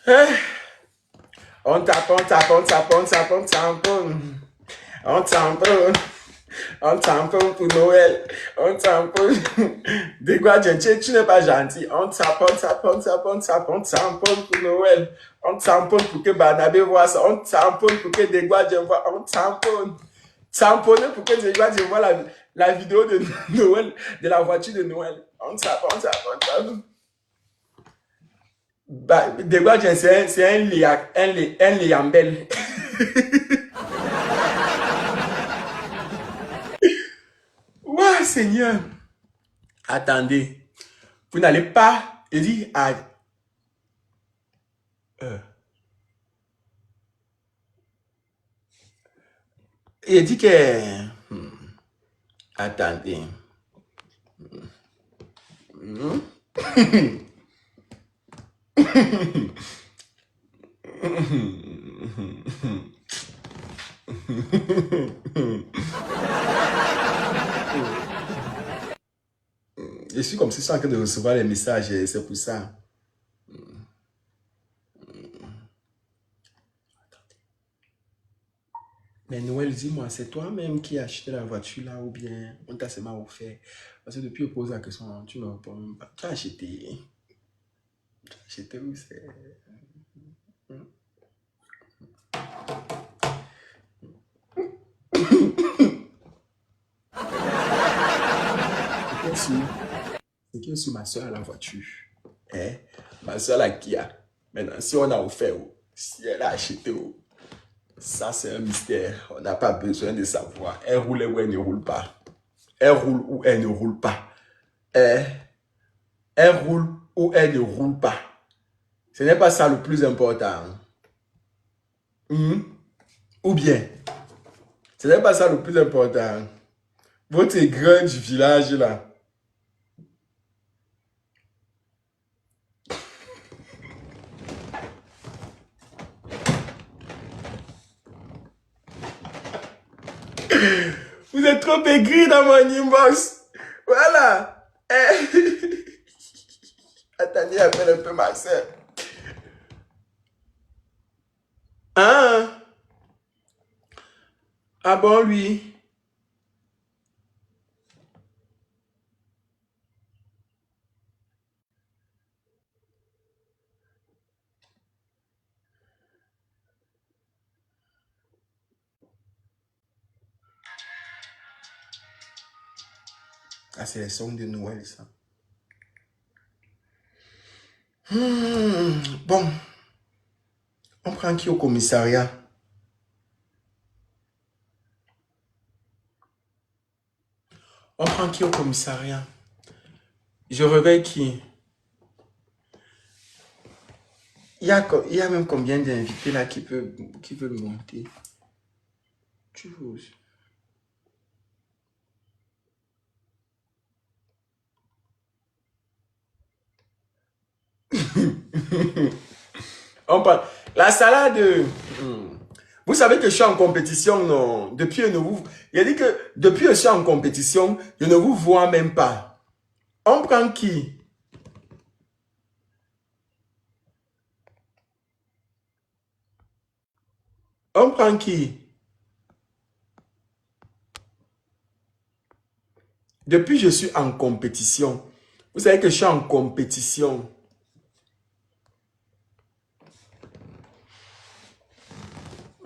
Hein? On tape, on tape, on tape, on tape, on tamponne. On tamponne. On tamponne pour Noël. On tamponne. De quoi, tu n'es pas gentil. On tape, on tape, on tape, on tape, on tamponne pour Noël. On tamponne pour que Barnabé voit ça. On tamponne pour que Desguadjen voit. On tamponne. Tamponner pour que Desguadjen voit la vidéo de Noël, de la voiture de Noël. On tape, on tape, on tape. Bah, Desguadjen, c'est un liambel. Ouais, Seigneur. Attendez. Vous n'allez pas dire à... il dit que... Attendez. Je suis comme si je suis en train de recevoir les messages, c'est pour ça. Mais Noël, dis-moi, c'est toi-même qui as acheté la voiture là ou bien on t'a seulement offert? Parce que depuis, je pose la question, tu ne me réponds même pas. Tu as acheté? Tu as acheté ou c'est... C'est qui est sur ma soeur à la voiture? Hein? Ma soeur la Kia. Maintenant, si on a offert, si elle a acheté, ça c'est un mystère. On n'a pas besoin de savoir. Elle roule ou elle ne roule pas. Elle roule ou elle ne roule pas. Elle roule ou elle ne roule pas. Ce n'est pas ça le plus important. Ou bien, ce n'est pas ça le plus important. Votre grand du village là. Vous êtes trop aigri dans mon inbox. Voilà. Attendez, appelle un peu ma soeur. Ah, ah bon, lui. Ah, c'est les sons de Noël, ça. Bon, on prend qui au commissariat? On prend qui au commissariat? Je réveille qui? Il y a même combien d'invités là qui veulent monter? Tu veux aussi? On prend la salade. Vous savez que je suis en compétition, non? Depuis, il a dit que depuis que je suis en compétition, je ne vous vois même pas. On prend qui? On prend qui? Depuis je suis en compétition. Vous savez que je suis en compétition.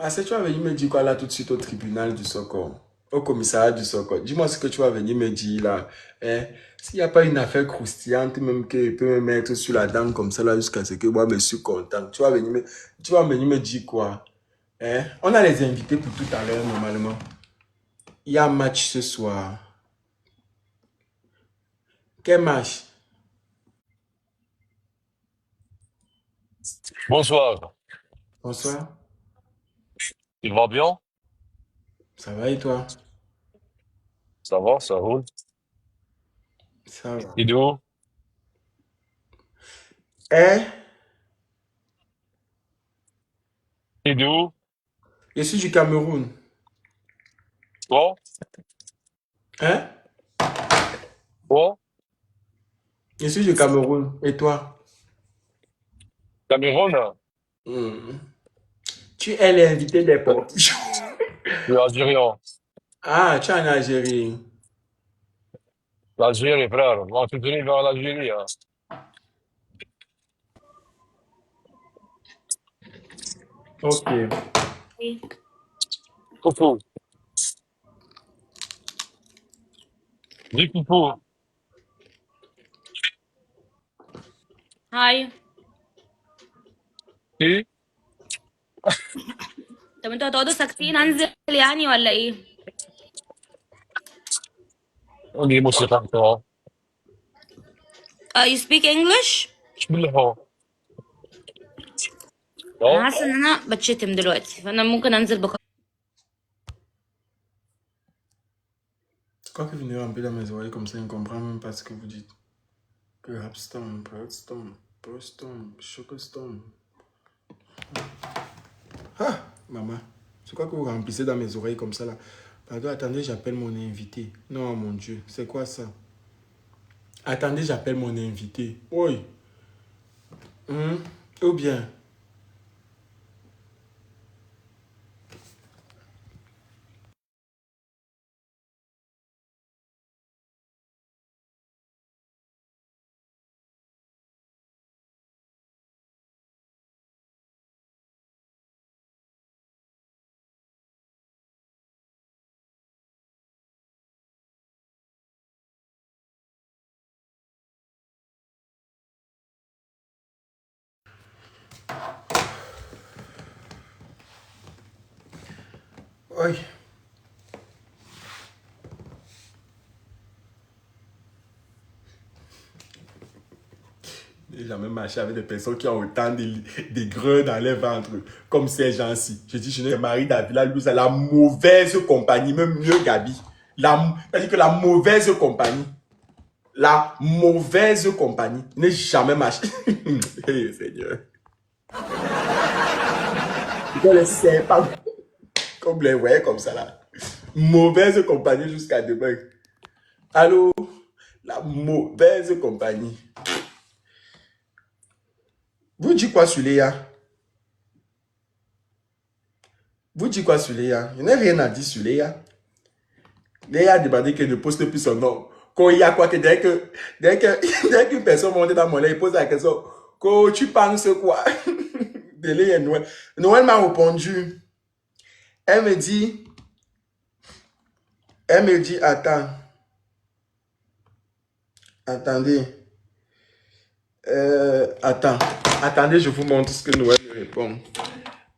Ah, c'est tu vas venir me dire quoi là tout de suite au tribunal du Socor, au commissariat du Socor. Dis-moi ce que tu vas venir me dire là. Hein? S'il n'y a pas une affaire croustillante, même que je peux me mettre sur la dent comme ça là jusqu'à ce que moi je suis content. Tu vas venir me dire quoi? Hein? On a les invités pour tout à l'heure normalement. Il y a un match ce soir. Quel match? Bonsoir, Bonsoir. il va bien? Ça va et toi? Ça va, ça roule. Ça va. Et d'où? Hein? Et d'où? Je suis du Cameroun. Toi? Hein? Toi? Je suis du Cameroun. Et toi? Cameroun? Hmm. Tu es l'invité des Je portes. suis algérien. Ah, tu es en Algérie. L'Algérie, frère. Moi, je suis venu vers l'Algérie. Hein. Ok. Coucou. Dis coucou. Hi. Qui? طب انتوا هتقعدوا ساكتين انزل يعني ولا ايه؟ On dit موسيقى toi. You speak English؟ مش من هون. انا Non? حاسه ان انا بتشتم دلوقتي فانا ممكن انزل Quoi que venez un peu dans mes oreilles comme ça, il ne comprend même pas ce que vous dites. Que Rapstorm, Broadstorm, Brostorm, Chocostorm. Ah, maman, c'est quoi que vous remplissez dans mes oreilles comme ça là? Pardon, attendez, j'appelle mon invité. Non, mon Dieu, c'est quoi ça? Attendez, j'appelle mon invité. Oui. Ou bien. Oui. J'ai jamais marché avec des personnes qui ont autant de greux dans les ventres, comme ces gens-ci. Je dis, je n'ai Marie Davila, lui, c'est la mauvaise compagnie, même mieux Gabi. C'est-à-dire que la mauvaise compagnie, la mauvaise compagnie n'est jamais marché. Hey, Seigneur. Je ne sais pas comme les voyez comme ça là. Mauvaise compagnie jusqu'à demain. Allô? La mauvaise compagnie. Vous dites quoi sur Léa? Vous dites quoi sur Léa? Je n'ai rien à dire sur Léa. Léa a demandé qu'elle ne poste plus son nom. Quand il y a quoi que dès qu'une personne monte dans mon lait, il pose la question, quand tu penses quoi? De Léa Noël. Noël m'a répondu. Elle me dit, attends, attendez, attendez, je vous montre ce que Noël me répond.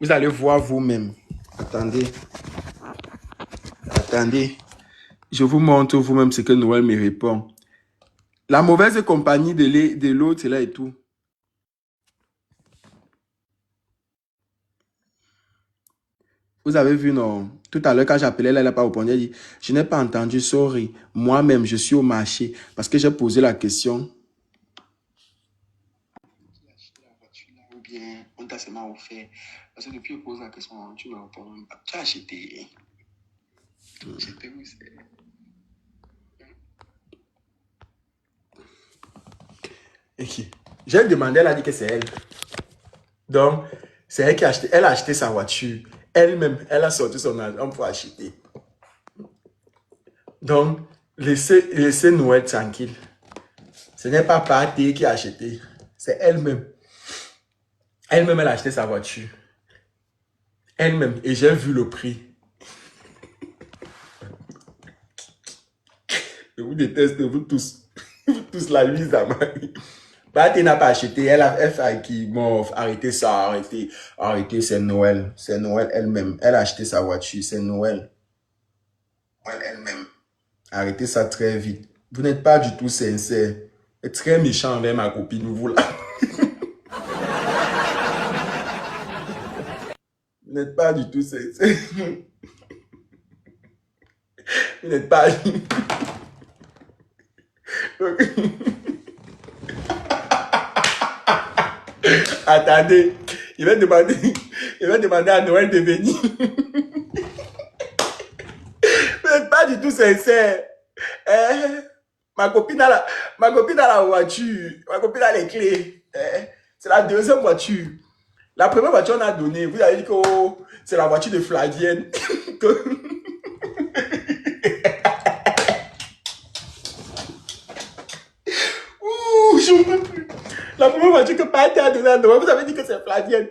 Vous allez voir vous-même. Attendez, attendez. Je vous montre vous-même ce que Noël me répond. La mauvaise compagnie de l'autre là et tout. Vous avez vu, non? Tout à l'heure, quand j'appelais, là, elle n'a pas répondu. Elle dit, je n'ai pas entendu, sorry. Moi-même, je suis au marché. Parce que j'ai posé la question. Ou bien, on t'a seulement offert. Parce que depuis que je pose la question, tu me réponds même pas. Tu as acheté. Acheté où c'est? Ok. J'ai demandé, elle a dit que c'est elle. Donc, c'est elle qui a acheté. Elle a acheté sa voiture. Elle-même, elle a sorti son argent pour acheter. Donc, laissez Noël tranquille. Ce n'est pas Pathé qui a acheté. C'est elle-même. Elle-même, elle a acheté sa voiture. Elle-même. Et j'ai vu le prix. Je vous déteste, vous tous. Vous tous, la Louise Amari. Pathé n'a pas acheté. Elle a fait qui bon, arrêtez ça, arrêtez, c'est Noël. C'est Noël elle-même. Elle a acheté sa voiture, c'est Noël. Noël elle-même. Arrêtez ça très vite. Vous n'êtes pas du tout sincère. Et très méchant envers ma copine, vous là. Vous n'êtes pas du tout sincère. Vous n'êtes pas... Attendez, il va demander à Noël de venir. Vous n'êtes pas du tout sincère. Eh, ma copine a la voiture. Ma copine a les clés. C'est la deuxième voiture. La première voiture, on a donné. Vous avez dit que oh, c'est la voiture de Flavienne. Ouh, je peux plus. La première voiture que Pâté a donnée à Noël, vous avez dit que c'est Flavienne.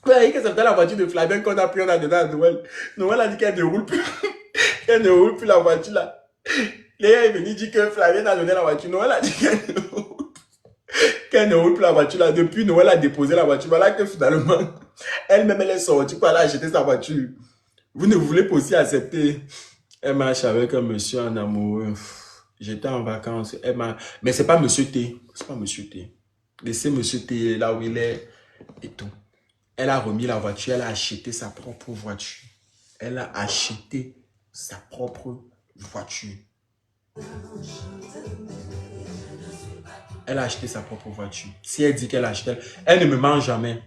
Vous avez dit que c'était la voiture de Flavienne qu'on a pris, on a donné à Noël. Noël a dit qu'elle ne roule plus. Elle ne roule plus la voiture là. Léa est venue dire que Flavienne a donné la voiture. Noël a dit qu'elle ne roule plus la voiture là. Depuis, Noël a déposé la voiture. Voilà que finalement, elle-même, elle est sortie pour aller acheter sa voiture. Vous ne voulez pas aussi accepter. Elle marche avec un monsieur en amoureux. J'étais en vacances. Mais c'est pas monsieur T. C'est pas monsieur T. Laissez monsieur T là où il est et tout. Elle a remis la voiture. Elle a acheté sa propre voiture. Elle a acheté sa propre voiture. Elle a acheté sa propre voiture. Si elle dit qu'elle a acheté, elle ne me ment jamais.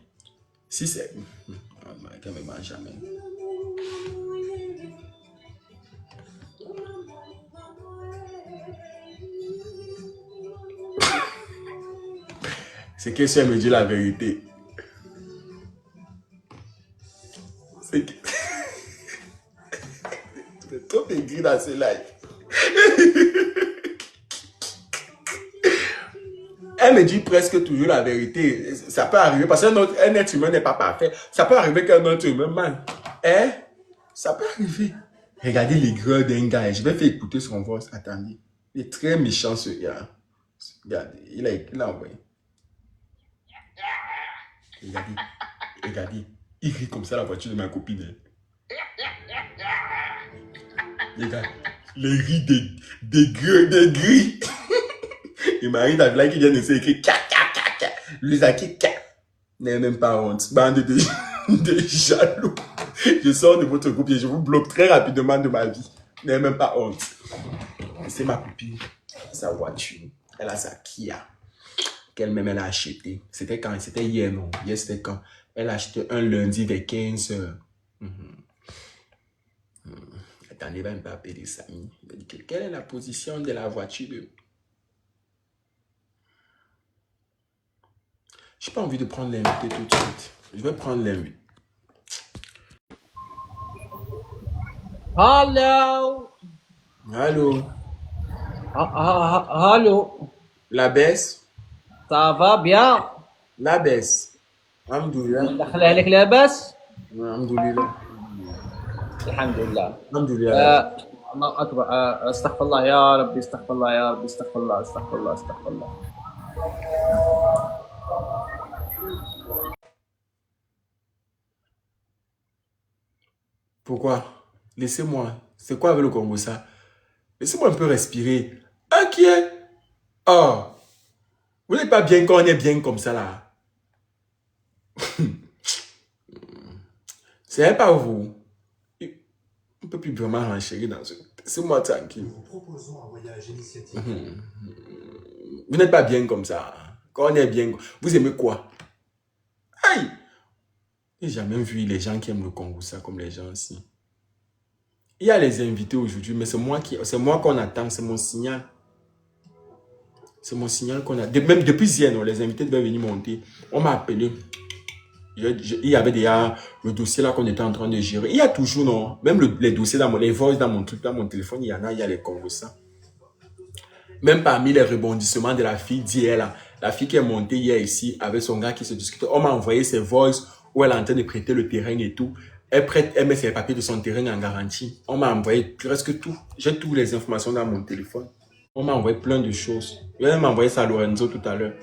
Si c'est... Elle ne me ment jamais. C'est que si elle me dit la vérité. C'est que... Tu es trop aigri dans ce live. Elle me dit presque toujours la vérité. Ça peut arriver parce qu'un être humain n'est pas parfait. Ça peut arriver qu'un autre humain ment. Hein? Ça peut arriver. Regardez les gros d'un gars. Je vais faire écouter son voix. Attendez. Il est très méchant ce gars. Regardez. Il a envoyé. Regardez. Regardez. Il rit comme ça la voiture de ma copine. Regarde. Les ris des gris. Et Marie Davila qui vient de s'écrire lui a qui n'est même pas honte. Bande de jaloux. Je sors de votre groupe et je vous bloque très rapidement de ma vie. N'est même pas honte. C'est ma copine. Sa voiture. Elle a sa Kia. Qu'elle-même elle a acheté. C'était quand? C'était hier, non? Hier, c'était quand? Elle a acheté un lundi vers 15 h. Attendez, il va me appeler Samy. Il va dire quelle est la position de la voiture de... Je n'ai pas envie de prendre l'invité tout de suite. Je vais prendre l'invité. Hello. Allô? Allô. La baisse? Ça va bien? La baisse. Alhamdoulilah. دخل عليك لاباس؟ Alhamdoulilah. الحمد لله. Alhamdoulilah. الله اكبر. استغفر الله يا ربي، استغفر الله يا ربي، استغفر الله، استغفر الله، استغفر الله. Pourquoi? Laissez-moi. C'est quoi avec le Congo ça? Laissez-moi un peu respirer. Inquiet. Oh. Vous n'êtes pas bien quand on est bien comme ça là. C'est pas vous. On ne peut plus vraiment renchérir dans ce... Laissez-moi tranquille. Nous vous proposons un voyage initiatique. Vous n'êtes pas bien comme ça. Quand on est bien, vous aimez quoi? Aïe! J'ai jamais vu les gens qui aiment le Congo ça comme les gens ici. Il y a les invités aujourd'hui, mais c'est moi qu'on attend, c'est mon signal. C'est mon signal qu'on a. Même depuis hier, non, les invités devaient venir monter. On m'a appelé. Il y avait déjà le dossier là qu'on était en train de gérer. Il y a toujours, non, même les dossiers dans les voices dans mon truc, dans mon téléphone, il y a les Congos ça. Même parmi les rebondissements de la fille d'hier là, la fille qui est montée hier ici avec son gars qui se discutait, on m'a envoyé ses voices où elle est en train de prêter le terrain et tout. Elle met ses papiers de son terrain en garantie. On m'a envoyé presque tout. J'ai toutes les informations dans mon téléphone. On m'a envoyé plein de choses. Elle m'a envoyé ça à Lorenzo tout à l'heure.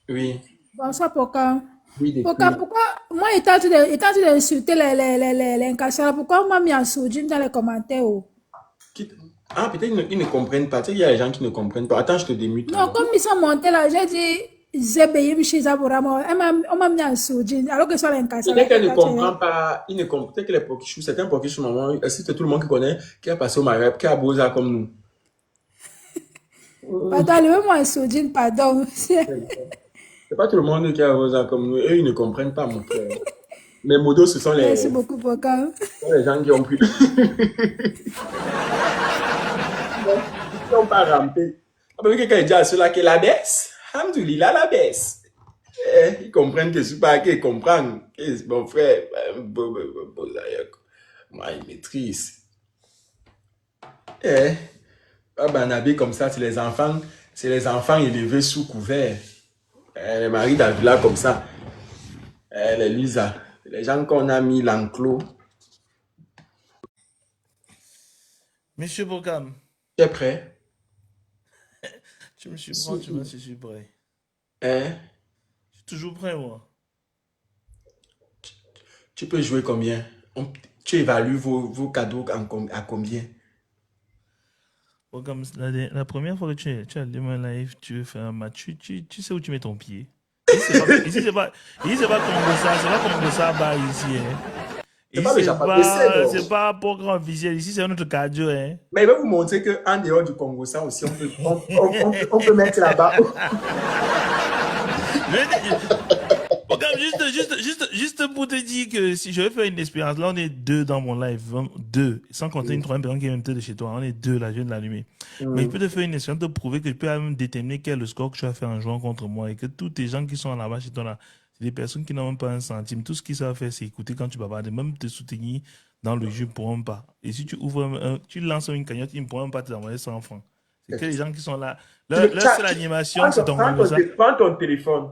Oui. Bonsoir, Poka. Oui, des Poka, filles. pourquoi, moi, étant en train d'insulter les incasseurs, pourquoi on m'a mis en sourdine dans les commentaires? Oh? Ah, peut-être ils ne comprennent pas. Tu sais, il y a des gens qui ne comprennent pas. Attends, je te démute. Non, Alors. comme ils sont montés là, j'ai dit, Zébéim chez Zaborama, on m'a mis en sourdine, alors que ce soit les incasseurs. Peut-être qu'elle ne comprend pas. Il ne comprend peut-être que les pokichous, certains pokichous, maman, si c'est tout le monde qui connaît, qui a passé au Maghreb, qui a beau ça comme nous. Pardon, levez-moi en sourdine, pardon. C'est pas tout le monde qui a beau ça comme nous. Eux, ils ne comprennent pas, mon frère. Mes modos, ce sont Merci beaucoup, Bokam. les gens qui ont pris. Ils n'ont pas rampé. Après, quelqu'un dit à ceux-là que la baisse, Alhamdoulilah, la baisse. Ils comprennent que c'est pas qu'ils comprennent. Que mon frère, moi, il maîtrise. Banabi comme ça, c'est les enfants élevés sous couvert. Les maris d'Avila comme ça. Les Lisa, les gens qu'on a mis l'enclos. Monsieur Bokam, Tu es prêt? tu me surprends, tu vois si je suis prêt. Hein? Je suis toujours prêt, moi. Tu peux jouer combien? Tu évalues vos cadeaux à combien? Bokam, la première fois que tu as allumé mon live, tu veux faire un match, tu sais où tu mets ton pied. Ici, c'est pas comme ça, c'est pas comme ça, bas ici, hein. C'est pas le Japon, C'est pas pour grand officiel. Ici, c'est un autre cardio, hein. Mais il va vous montrer qu'en dehors du Congo, ça aussi, on peut mettre là-bas. Juste pour te dire que si je vais faire une expérience, là on est 2 dans mon live, 2, sans compter une troisième personne qui est même de chez toi, on est 2 là, je viens de l'allumer. Mais je peux te faire une expérience, te prouver que je peux même déterminer quel est le score que tu as fait en jouant contre moi et que tous les gens qui sont là-bas chez toi là, c'est des personnes qui n'ont même pas un centime. Tout ce qu'ils savent faire, c'est écouter quand tu bavardes, même te soutenir dans le jeu, ils ne pourront pas. Et si tu ouvres tu lances une cagnotte, ils ne pourront pas te envoyer 100 francs. C'est que les gens qui sont là, leur seule animation, c'est ton ça. Prends ton téléphone.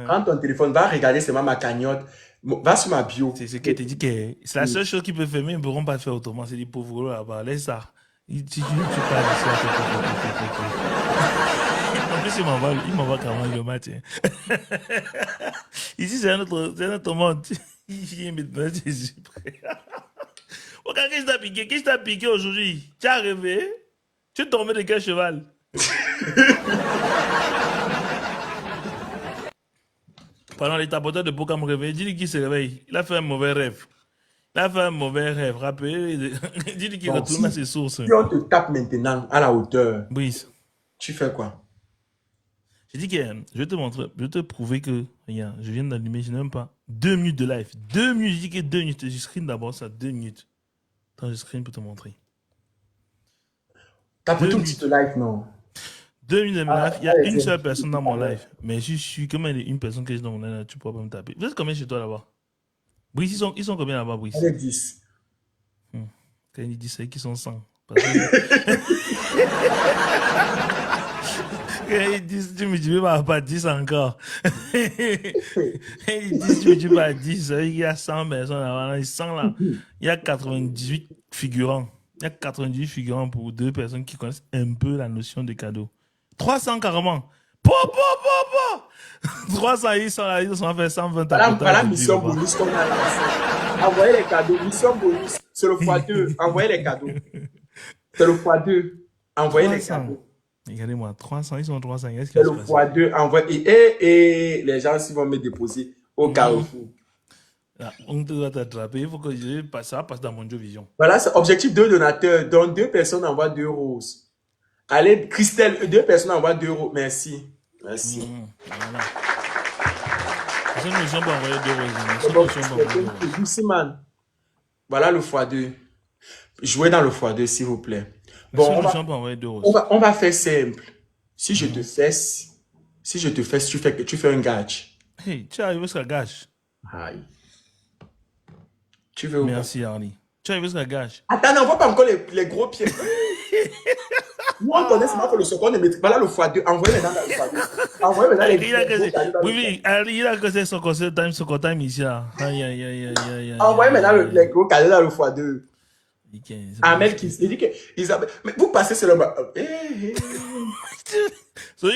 Prends ton téléphone, va regarder seulement ma cagnotte, va sur ma bio. C'est ce qu'elle te dit que c'est la seule chose qu'ils peuvent faire, mais ils ne pourront pas faire autrement. C'est des pauvres là-bas. Laisse ça. Tu parles ici. En plus, il m'envoie carrément le matin. Ici, c'est un autre monde. Il me dit, je suis prêt. Regarde, qu'est-ce qui t'a piqué aujourd'hui? Tu as rêvé? Tu es tombé de quel cheval? Pendant les tapoteurs de Bokam réveillent, dis-lui qu'il se réveille. Il a fait un mauvais rêve. Rappelez, dis-lui qu'il retourne à ses sources. Si on te tape maintenant à la hauteur, Brice, tu fais quoi? j'ai dit que je vais te montrer, je vais te prouver que, regarde, je viens d'allumer, je n'ai même pas 2 minutes de live. 2 minutes, j'ai dit que 2 minutes. Je screen d'abord ça, 2 minutes. Attends, je screen pour te montrer. T'as pris tout petit live, non? 2 minutes de live, il y a une seule personne dans mon live. Mais je suis comme une personne que j'ai dans mon live, tu pourras pas me taper. Vous êtes combien chez toi là-bas? Brice, ils sont combien là-bas, Brice? Avec 10. Quand il dit c'est qu'ils sont 100. Ils disent, tu me dis pas 10 encore. Ils disent, tu me dis pas 10. Il y a 100 personnes là-bas. Ils sont là. Il y a 98 figurants. Il y a 98 figurants pour 2 personnes qui connaissent un peu la notion de cadeau. 300 carrément. 300, ils sont là, ils ont fait 120 Voilà mission bonus qu'on a lancée. Envoyez les cadeaux. Mission bonus. C'est le x2. Envoyez les cadeaux. C'est le x2. Envoyez les cadeaux. Regardez-moi, 300, ils sont 300. C'est le x2. Envoyez. Et les gens s'ils vont me déposer au Carrefour. Là, on doit t'attraper. Il faut que ça passe dans mon jeu vision. Voilà, c'est objectif 2 donateurs. Donc 2 personnes envoient 2 roses. Allez, Christelle, 2 personnes envoient 2 euros. Merci. Merci. Voilà. Nous ne sommes pas envoyés 2 euros. Voilà le x2. Jouez dans le x2, s'il vous plaît. Bon, on va faire simple. Si je te fesse, tu fais un gage. Hey, tu arrives jusqu'à gage. Aïe. Tu veux Merci, Arnie. Tu arrives jusqu'à gage. Attends, n'envoie pas encore les gros pieds. Nous, on connaît seulement que le second ne maîtrise pas. Voilà le x2. Envoyez maintenant le x2. Envoyez maintenant oui, il a que c'est son conseil time ici. Envoyez maintenant les gros cadeaux dans le x2. Ahmed qui dit que Isabelle, mais vous passez seulement. C'est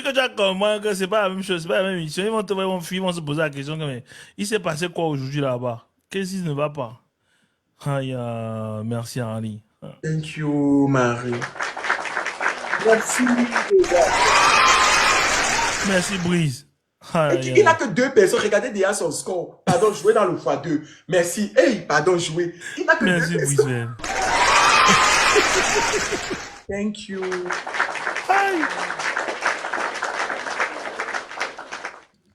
que tu as compris que c'est pas la même chose, c'est pas la même mission. Ils vont te voir, ils vont se poser la question comme il s'est passé quoi aujourd'hui là-bas? Qu'est-ce qui ne va pas? Merci Henri. Thank you Marie. Merci. Merci Brice. Il n'a que 2 personnes. Regardez déjà son score. Pardon, jouer dans le x2. Merci. Hey, pardon, jouer. Il n'a que merci 2 personnes. Thank you.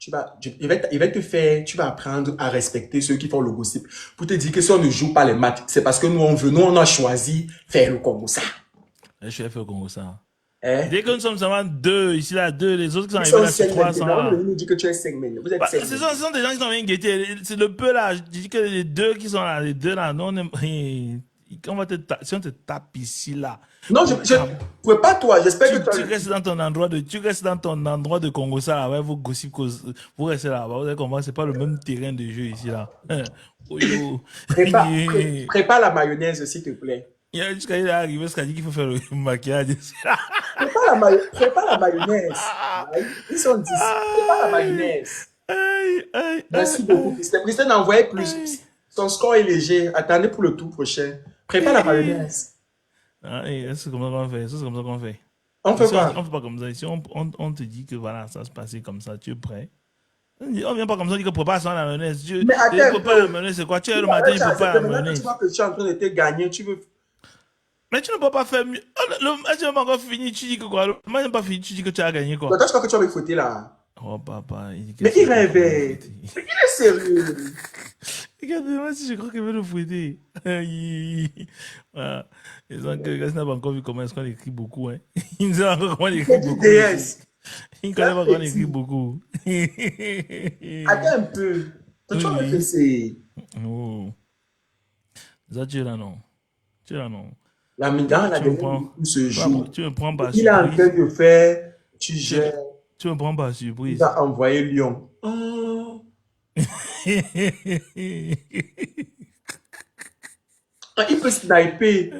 il va te faire, tu vas apprendre à respecter ceux qui font le gossip. Pour te dire que si on ne joue pas les matchs, c'est parce que nous, on a choisi faire le Congo ça. Je suis fait au Congo ça. Hein? Dès que nous sommes seulement 2, ici là, 2, les autres qui sont Ils arrivés sont là, c'est 5 300 maintenant. là. On nous dit que tu es 5 maintenant. Vous êtes Bah, 5 ce sont des gens qui sont venus guetter. C'est le peu là. Je dis que les deux qui sont là, les deux là, non, on va si on te tape ici là. Non, je ne pouvais pas toi. J'espère que Tu restes dans ton endroit de Congo ça là, ouais, vous gossip, vous restez là. Vous allez comprendre, c'est pas le même terrain de jeu ici là. Oh, yo. Prépare la mayonnaise, s'il te plaît. Il y a jusqu'à il est arrivé, ce qu'il dit qu'il faut faire le maquillage. Prépare la mayonnaise. Ils sont 10. Prépare la mayonnaise. Merci beaucoup, Christine. Christine a envoyé plus. Son score est léger. Attendez pour le tour prochain. Prépare la mayonnaise. C'est comme ça qu'on fait. C'est comme ça qu'on fait. On fait quoi? On fait pas comme ça. Ici, on te dit que voilà, ça se passait comme ça. Tu es prêt? On vient pas comme ça, on dit que prépare ça la mayonnaise. Mais attends. Prépare la mayonnaise, c'est quoi? Tu es le matin, il prépare la mayonnaise. Tu vois que tu es en train de te gagner. Tu veux. Mais tu ne peux pas faire mieux. Le match n'est pas encore fini. Tu dis que quoi? Le match n'est pas fini. Tu dis que tu as gagné quoi? Toi, je crois que tu vas me fouetter là. Oh, papa. Mais il rêvait. Mais il est sérieux. Regardez-moi si je crois qu'il veut le fouetter. Voilà. Les gens que n'a pas encore vu comment est-ce qu'on écrit beaucoup. Hein. Il ne sait pas encore comment on écrit beaucoup. Il ne connaît pas comment on écrit beaucoup. Attends un peu. Tu vas me faire oh. Ça, tu es là, non? Tu es là, non? La midang, la dernière se joue. Tu me prends par surprise. Il est en train de faire, tu gères. Tu me prends par surprise. Il va envoyer Lyon. Oh. Il peut sniper.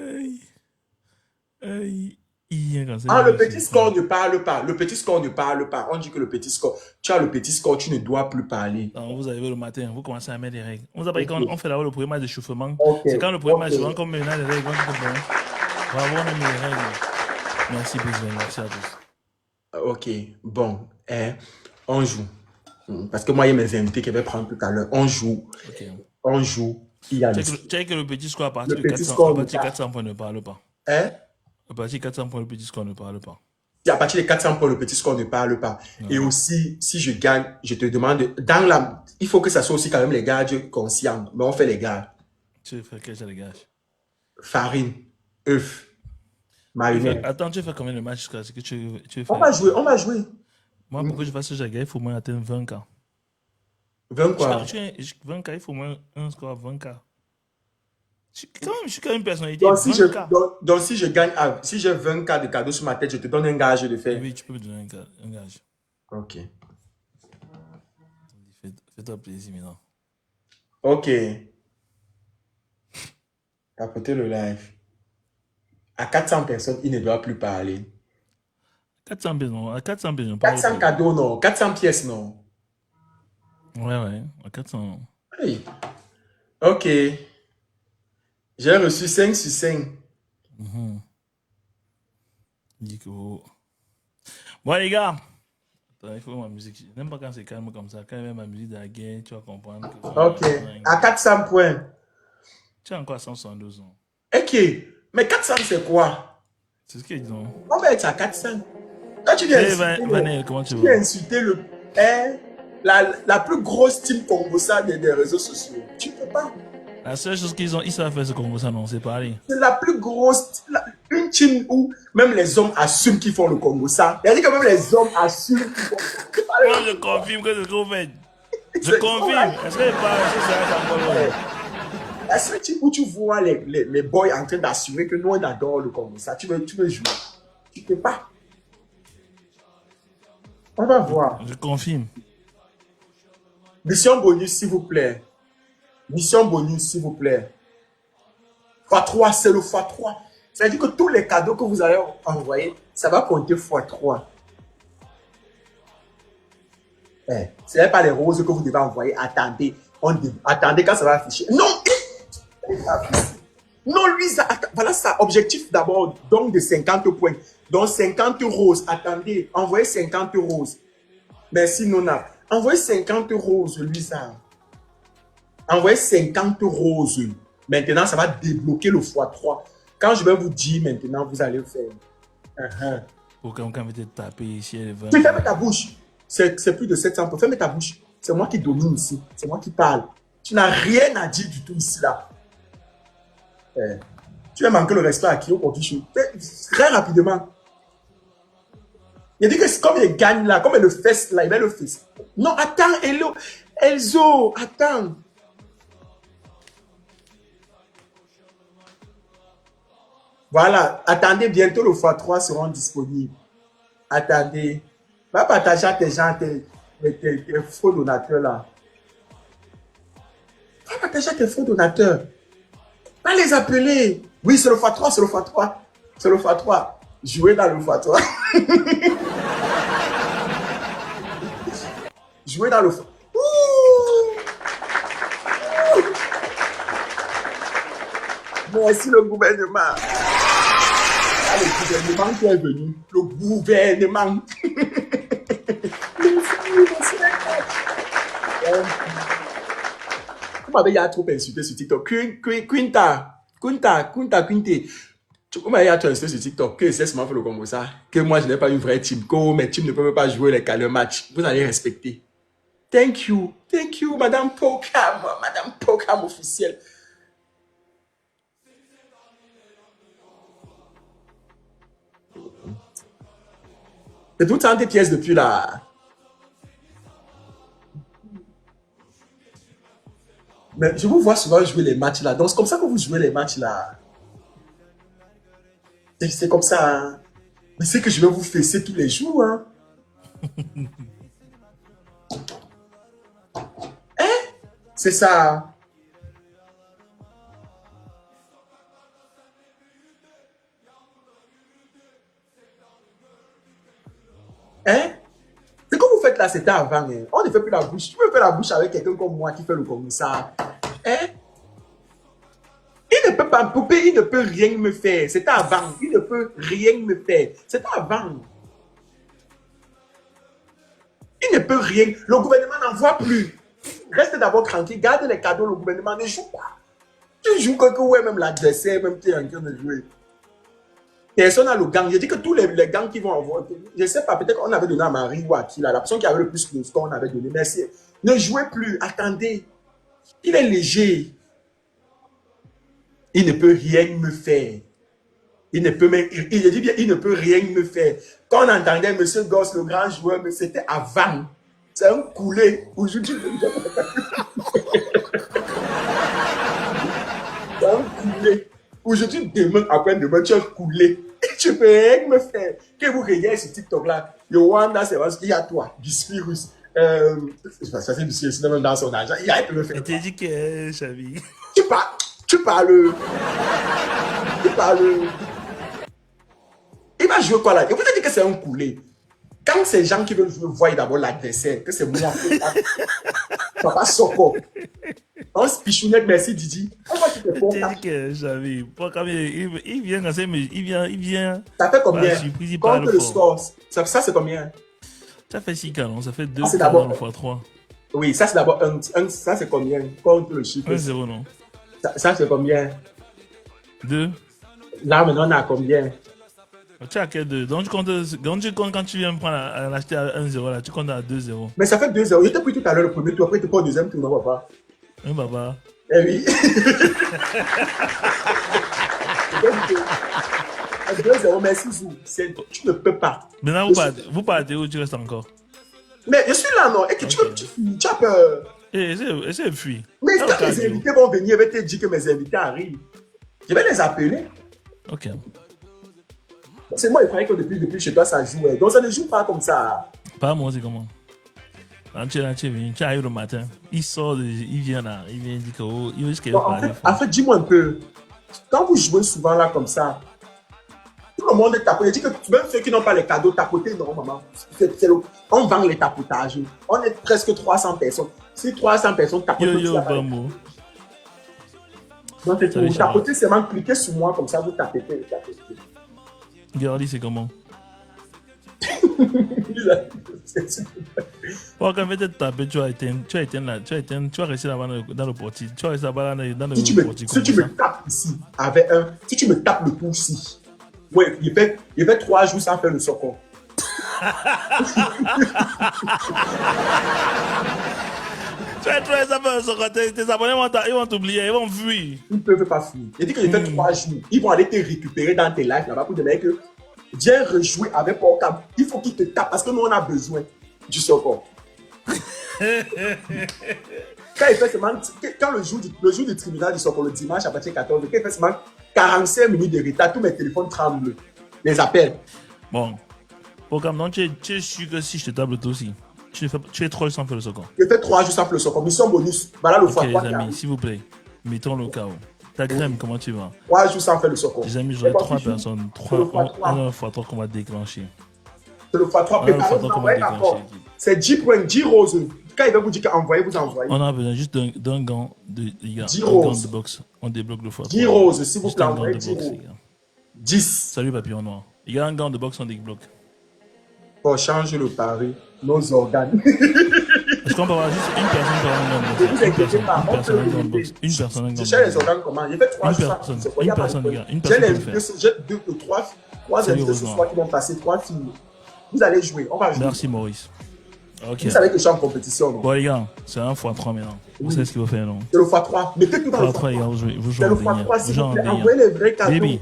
Le petit score ne parle pas. Le petit score ne parle pas. On dit que le petit score, tu as le petit score, tu ne dois plus parler. Non, vous arrivez le matin, vous commencez à mettre des règles. On vous quand on fait d'abord le premier match d'échauffement. Okay. C'est quand le premier match d'échauffement qu'on met les règles. Bravo, on a mis les règles. Merci, président. Merci à tous. Ok, bon. On joue. Parce que moi, il y a mes invités qui vont prendre tout à l'heure. On joue. Okay. On joue. Il y a check le petit score à partir de 400 points ne parle pas. Hein? À partir de 400 points, le petit score ne parle pas. À partir de 400 points, le petit score ne parle pas. Non. Et aussi, si je gagne, je te demande, il faut que ça soit aussi quand même les gages conscients. Mais on fait les gages. Tu fais quel genre de gages? Farine, œufs, mayonnaise. Attends, tu fais combien de matchs jusqu'à ce que tu fais? On va jouer. Moi, pour que je fasse ce genre de gars, il faut au moins atteindre 20K. 20 quoi? 20K, il faut au moins un score à 20K. Quand même, je suis quand même une personnalité. Donc, si je gagne, si j'ai 20K de cadeaux sur ma tête, je te donne un gage de faire. Oui, tu peux me donner un gage. Ok. Fais-toi plaisir maintenant. Ok. Capoter le live. À 400 personnes, il ne doit plus parler. 400 pièces, non. À 400 pièces, non. 400 cadeaux, non. 400 pièces, non. Ouais. À 400, non. Oui. Ok. J'ai reçu 5 sur 5. Bon, les gars. Attends, il faut ma musique. Je n'aime pas quand c'est calme comme ça. Quand il y a ma musique de la guerre, tu vas comprendre. Ok. À 400 points. Tu as encore à 172 ans. Ok. Mais 400, c'est quoi? C'est ce qu'il dit, non? On va être à 400. Quand tu viens insulter la plus grosse team Congosa des réseaux sociaux, tu peux pas. La seule chose ils savent faire, c'est Congosa, non, c'est pareil. C'est la plus grosse, une team où même les hommes assument qu'ils font le Congosa. C'est-à-dire que même les hommes assument qu'ils font le Congosa. Moi, je confirme que c'est ce qu'on fait. Je confirme. Est-ce que la seule team où tu vois les boys en train d'assurer que nous, on adore le Congosa, tu veux jouer. Tu peux pas. On va voir. Je confirme. Mission bonus, s'il vous plaît. Mission bonus, s'il vous plaît. x3, c'est le x3. C'est-à-dire que tous les cadeaux que vous allez envoyer, ça va compter x3. Ce n'est pas les roses que vous devez envoyer. Attendez. Attendez quand ça va afficher. Non! Non, lui, voilà ça. Objectif d'abord, donc de 50 points. Donc 50 roses. Attendez. Envoyez 50 roses. Merci, Nona. Envoyez 50 roses, Luisa. Envoyez 50 roses. Maintenant, ça va débloquer le x3. Quand je vais vous dire maintenant, vous allez le faire. Pour quelqu'un veut te taper ici. Tu fermes ta bouche. c'est plus de 700 points. Ferme ta bouche. C'est moi qui domine ici. C'est moi qui parle. Tu n'as rien à dire du tout ici, là. Tu vas manquer le respect à Kyo Kokichu. Très rapidement. Il dit que comme il gagne là, comme elle le fait là, il va le faire. Non, attends, Elzo, attends. Voilà, attendez, bientôt le x3 seront disponibles. Attendez. Va partager à tes gens, tes faux donateurs là. Va partager à tes faux donateurs. Va les appeler. Oui, c'est le x3, c'est le x3. C'est le x3. Jouez dans le x3. Jouez dans le x3. Merci le gouvernement. Ah, le gouvernement qui est venu. Le gouvernement. Comment il y a trop insulté sur TikTok? Quinta. Comment il y a trop insulté sur TikTok? Que c'est seulement fait le comme ça. Que moi je n'ai pas une vraie team. Que mes teams ne peuvent pas jouer les caleurs match. Vous allez respecter. Thank you, Madame Pokam officielle. C'est tout le temps des pièces depuis là. Mais je vous vois souvent jouer les matchs là. Donc c'est comme ça que vous jouez les matchs là. C'est comme ça. Hein. Mais c'est que je vais vous fesser tous les jours. Hein. C'est ça. Hein? Ce que vous faites là, c'était avant. Hein? On ne fait plus la bouche. Tu peux faire la bouche avec quelqu'un comme moi qui fait le commissaire. Hein? Il ne peut pas me couper, il ne peut rien me faire. C'était avant. Il ne peut rien me faire. C'était avant. Il ne peut rien. Le gouvernement n'en voit plus. Reste d'abord tranquille. Garde les cadeaux. Le gouvernement ne joue pas. Tu joues que ouais, même l'adversaire, même tu es en train de jouer. Personne n'a le gang. Je dis que tous les gangs qui vont avoir. Je ne sais pas, peut-être qu'on avait donné à Marie ou à qui, là, la personne qui avait le plus de score, on avait donné. Merci. Ne jouez plus. Attendez. Il est léger. Il ne peut rien me faire. Il ne peut même. Il dit bien, il ne peut rien me faire. Quand on entendait M. Goss, le grand joueur, mais c'était avant. C'est un coulé. Aujourd'hui, c'est un coulé. Aujourd'hui, demain, après-demain, tu es coulé. Tu peux rien me faire. Que vous regardez sur TikTok là, Yowanda, c'est parce qu'il y a toi, Bispirus. Ça c'est Bispirus, même dans son argent. Il y a un me faire. Tu dit que, Chavi. Tu parles. Il va jouer quoi là? Et vous avez dit que c'est un coulé. Quand ces gens qui veulent jouer voient d'abord l'adversaire, que c'est moi. Papa Soko. On se pichounette, merci Didi. On va te Tu dit que, Chavi. Il vient quand c'est, il vient. Ça fait combien? Compte le score. Ça c'est combien? Ça fait 6 canons, ça fait 2 c'est d'abord fois 3. Oui, ça c'est d'abord un. Ça c'est combien? Compte le chiffre. 1-0, non? Ça c'est combien? 2. Là maintenant on a combien? Tu as quel 2? Donc tu comptes quand tu viens me prendre à l'acheter à 1-0 là, tu comptes à 2-0. Mais ça fait 2-0. Je t'ai pris tout à l'heure le premier tour, après tu prends le deuxième tour, non papa? Oui, papa. Eh oui. 2-0, merci Zou. Tu ne peux pas. Maintenant, vous partez où tu restes encore? Mais je suis là, non? Et que tu as peur. Essaye de fuir. Mais quand les invités vont venir, je vais te dire que mes invités arrivent. Je vais les appeler. Ok. C'est moi, il croyait que depuis chez toi, ça jouait. Donc ça ne joue pas comme ça. Pas moi, c'est comment? Tu arrives le matin, il vient là, il vient dire qu'il risque de parler. En fait, dis-moi un peu. Quand vous jouez souvent là comme ça, tout le monde est tapoté. Je dis que même ceux qui n'ont pas les cadeaux tapotés, non, maman. On vend les tapotages. On est presque 300 personnes. Si 300 personnes tapotent, vous tapotez seulement, cliquez sur moi comme ça, vous tapez. Gardi, c'est comment? Quand tu vas taper, tu vas rester là-bas dans le portique. Tu vas rester là-bas dans le portique. Si tu me tapes ici, avec si tu me tapes le pouce ici, ouais, il fait 3 jours sans faire le socor. Tu vas trouver ça par son côté. Tes abonnés ils vont t'oublier, ils vont fuir. Ils ne peuvent pas fuir. Il dit que j'ai fait 3 jours. Ils vont aller te récupérer dans tes lives là-bas pour te dire que viens rejouer avec Porcam. Il faut qu'il te tape parce que nous, on a besoin du support. Quand il fait seulement, quand le jour du tribunal du support, le dimanche à partir de 14h, quand il fait seulement 45 minutes de retard, tous mes téléphones tremblent. Les appels. Bon. Porcam, non, tu es sûr que si je te tape toi aussi, tu es 3 sans faire le second. Je fais 3 jours sans faire le support. Mission bonus. Voilà le Ok, fois les 3. amis, s'il vous plaît, mettons le chaos. Ta crème, comment tu vas? 3 jours sans faire le support. Les amis, j'aurai 3 personnes. 3 fois 3 qu'on va déclencher. C'est le fois 3. Préparez-vous, envoyez d'accord. C'est 10 points, 10 roses. Quand il va vous dire qu'envoyez, vous envoyez. On a besoin juste d'un gant de, les gars, 10 un gant roses. de boxe. On débloque le fois 3. 10 roses, s'il vous Juste plaît, un gant envoyez de 10 boxe, roses. les gars. 10. Salut papillon noir. Il y a un gant de boxe, on débloque. Pour changer le pari, nos organes. Est-ce qu'on peut avoir juste une personne par un gant de Ne vous boxe? inquiétez pas, on peut un gant de le boxe. Une personne, un gant Je de cherche les boxe. organes comment. J'ai fait 3 Une jours. personne, Il y a une pas de personne, problème. gars, une J'ai personne les peut le faire. j'ai 3 Salut, invités ce Rosemary. soir qui vont passer, 3 filles. Vous allez jouer, on va jouer. Merci Maurice. Ok. Vous savez que je suis en compétition, non? Bon les gars, c'est un x3 maintenant. Vous savez ce qu'il faut faire, non? C'est le x3. Mettez tout dans le x3 les gars, x3. vous jouez C'est le en délire. x3, Vous s'il jouez vous en plaît. délire. Envoyez les vrais cadeaux. Baby,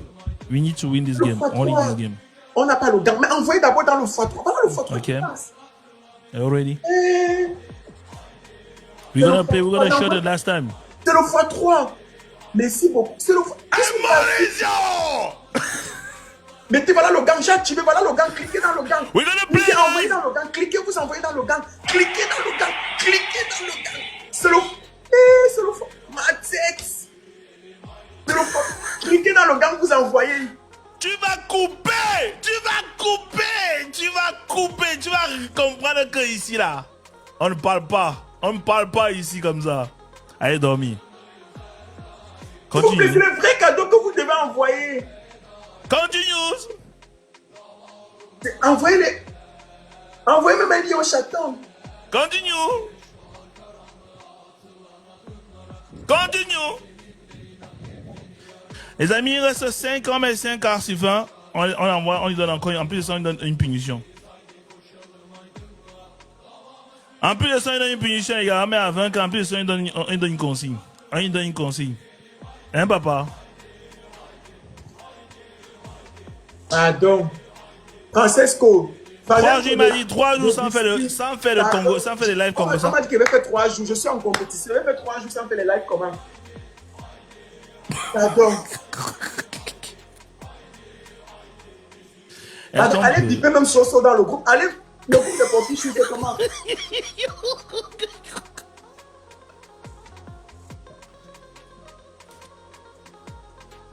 we need to win this game. Only this game. On n'a pas le gant. Mais envoyez d'abord dans le x3. Voilà le x3 Ok. qui passe. Are you ready? Eh, We're gonna show the last time. c'est le x3. Merci beaucoup. C'est le x3. Mettez, voilà le gant. J'ai activé, voilà le gant. Cliquez dans le gant. We're gonna play, Cliquez, envoyez guys. dans le gant. Cliquez, vous envoyez dans le gant. Cliquez dans le gant. Cliquez dans le gant. C'est le... Eh, c'est le... Matex. C'est le... Cliquez dans le gant, vous envoyez. Tu vas couper! Tu vas couper! Tu vas couper! Tu vas comprendre que ici, là, on ne parle pas. On ne parle pas ici comme ça. Allez dormir. S'il vous plaît, Continue. c'est le vrai cadeau que vous devez envoyer. Continue. Envoyez-les. Envoyez même un lien au chaton. Continue. Continue. Les amis, il reste 5 hommes et 5 quarts sur 20. On envoie, on lui donne encore, en plus de ça, on lui donne une punition. En plus de ça, il donne une punition, les gars. Mais à 20 ans, en plus de ça, il donne une consigne. Il donne une consigne. Hein, papa? Pardon. Francesco. 3 jours, il m'a dit 3 jours sans faire le Congo, sans faire les lives comme ça. On m'a dit qu'il avait fait 3 jours. Je suis en compétition. Il avait fait 3 jours sans faire les lives comment? Pardon. Est-ce qu'on Allez peut- diper même Soso dans le groupe. Allez, le groupe de Poppy, je sais comment.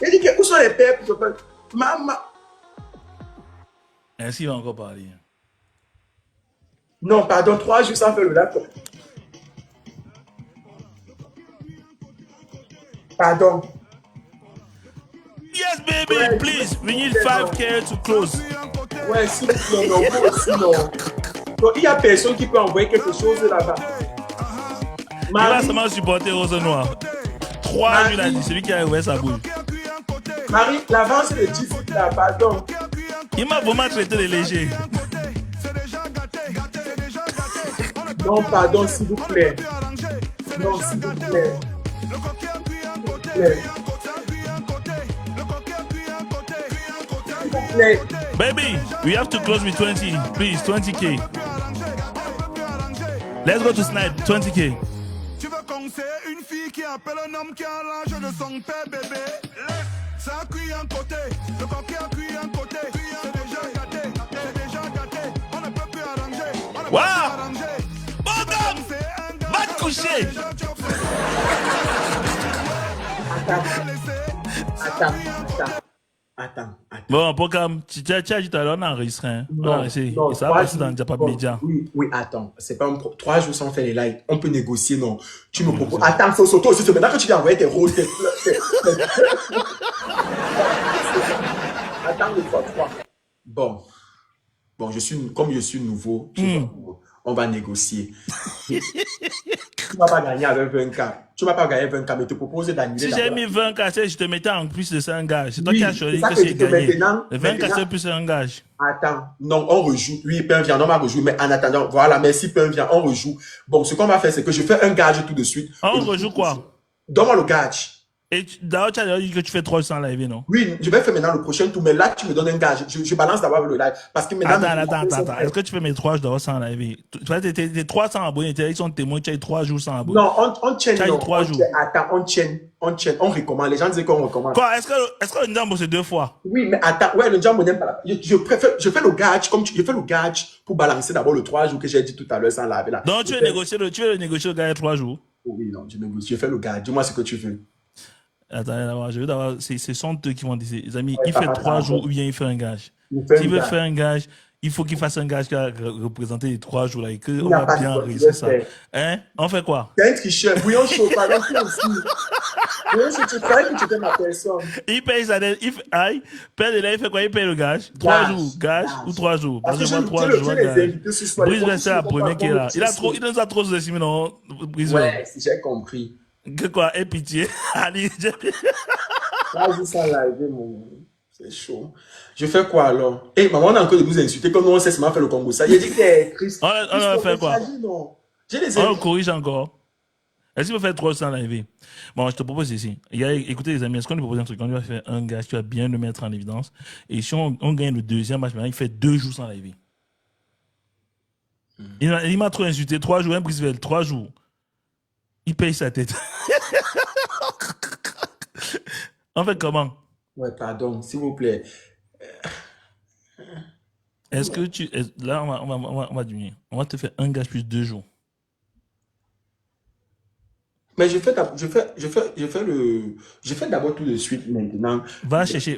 Il dit que où sont les pères pour se faire? Maman. Est-ce qu'il va encore parler? Non, pardon, 3 jours sans faire le live. Pardon. Yes, baby, please. We need 5K to close. Ouais, s'il vous plaît, non, vous aussi, non. Donc, il y a personne qui peut envoyer quelque chose là-bas. Il va Marie, seulement supporter Rose Noir. 3 jours, il a dit, celui qui a ouvert sa bouche. Marie, l'avance est de 10 là, pardon. Il m'a vraiment traité de léger. Non, pardon, s'il vous plaît. Non, s'il vous plaît. S'il vous plaît. Baby, we have to close with 20. Please, 20K. Let's go to Snipe, 20K. Tu veux conseiller une fille qui appelle un homme qui a l'âge de son père bébé? Ça cuit un côté, le coquet a cuit un côté. C'est déjà gâté, c'est déjà gâté. On ne peut plus arranger, on ne peut plus Wow! arranger. Bon gomme! Va te coucher! Attends. Bon, Pocam, tu as dit tout à l'heure, on a enregistré. Hein? On a enregistré. Et ça va 3 passer dans le Japap bon, Media. Oui, attends. C'est pas 3 jours sans faire les lives. On peut négocier, non. Tu me proposes. Attends, faut s'auto aussi. Maintenant que tu viens envoyer tes rôles, Attends, le 3. Bon, comme je suis nouveau, tu vois, on va négocier. tu ne vas pas gagner avec 20K. Tu ne vas pas gagner 20K, mais te propose d'annuler. Si j'ai mis 20 cassettes, je te mettais en plus de ça un gage. C'est toi Oui, qui as c'est choisi ça que que j'ai je dis gagné. maintenant. Le 20 cassettes plus un gage. Attends, non, on rejoue. Oui, pain viande, on va rejouer. Mais en attendant, voilà, merci pain viande, on rejoue. Bon, ce qu'on va faire, c'est que je fais un gage tout de suite. On rejoue quoi? Donne-moi le gage. Et d'abord, tu as dit que tu fais 300 live, non? Oui, je vais faire maintenant le prochain tour, mais là, tu me donnes un gage. Je balance d'abord le live. Parce que maintenant. Attends. Est-ce que tu fais mes 3 jours sans live? Tu vois, tes 300 abonnés, ils sont témoins, tu as eu 3 jours sans abonnés. Non, on tient. Tu as eu 3 jours. Attends, on tient. On recommande. Les gens disent qu'on recommande. Quoi? Est-ce que le Njambo, c'est 2 fois? Oui, mais attends. Ouais, le Njambo n'aime pas la. Je fais le gage, je fais le gage pour balancer d'abord le 3 jours que j'ai dit tout à l'heure sans laver là. Donc, tu veux négocier le gars 3 jours? Oui, non, je négocie. Je fais le gage. Dis-moi ce que tu veux. Attends, je veux d'abord, ce sont eux qui vont dire, les amis, Ouais, il fait papa, 3 ça, jours bon. ou bien il fait un gage. Il fait S'il un veut gage. faire un gage, il faut qu'il fasse un gage qui va représenter les 3 jours là et qu'on n'y a va pas de bien quoi, réussir je ça. vais faire. Hein? On fait quoi? T'es un tricheur. Bouillon chaud, pardon, toi aussi. Bouillon chaud, tu croyais que tu étais ma personne. Il paye sa dette, paye de là, il fait quoi? Il paye le gage. 3 jours, gage ou 3 jours. Parce que je vois je 3 les jours, ai gage. invités ce soir. Brice c'est la première qui est là. Il nous a trop sous-estimé, non? Brice Ouais, si j'ai compris. Que quoi? Et pitié. Allez, Vas-y, ça live, mon. C'est chaud. Je fais quoi alors? Eh, maman, on a encore de vous insulter comme nous, on sait seulement faire le Congo. Ça, il a dit que t'es triste. On va faire quoi? Non. J'ai les On le invités. corrige encore. Est-ce qu'il faut faire 300 live? Bon, je te propose ici. Écoutez, les amis, est-ce qu'on lui propose un truc? On lui va faire un gars, tu vas bien le mettre en évidence. Et si on gagne le deuxième match, maintenant, il fait 2 jours sans live. Il m'a trop insulté. 3 jours, un Brisbane, 3 jours. Il paye sa tête. On fait comment? Ouais, pardon, s'il vous plaît. Est-ce que tu. Là, on va diminuer. On va te faire un gage plus 2 jours. Mais je fais d'abord tout de suite maintenant. Va chercher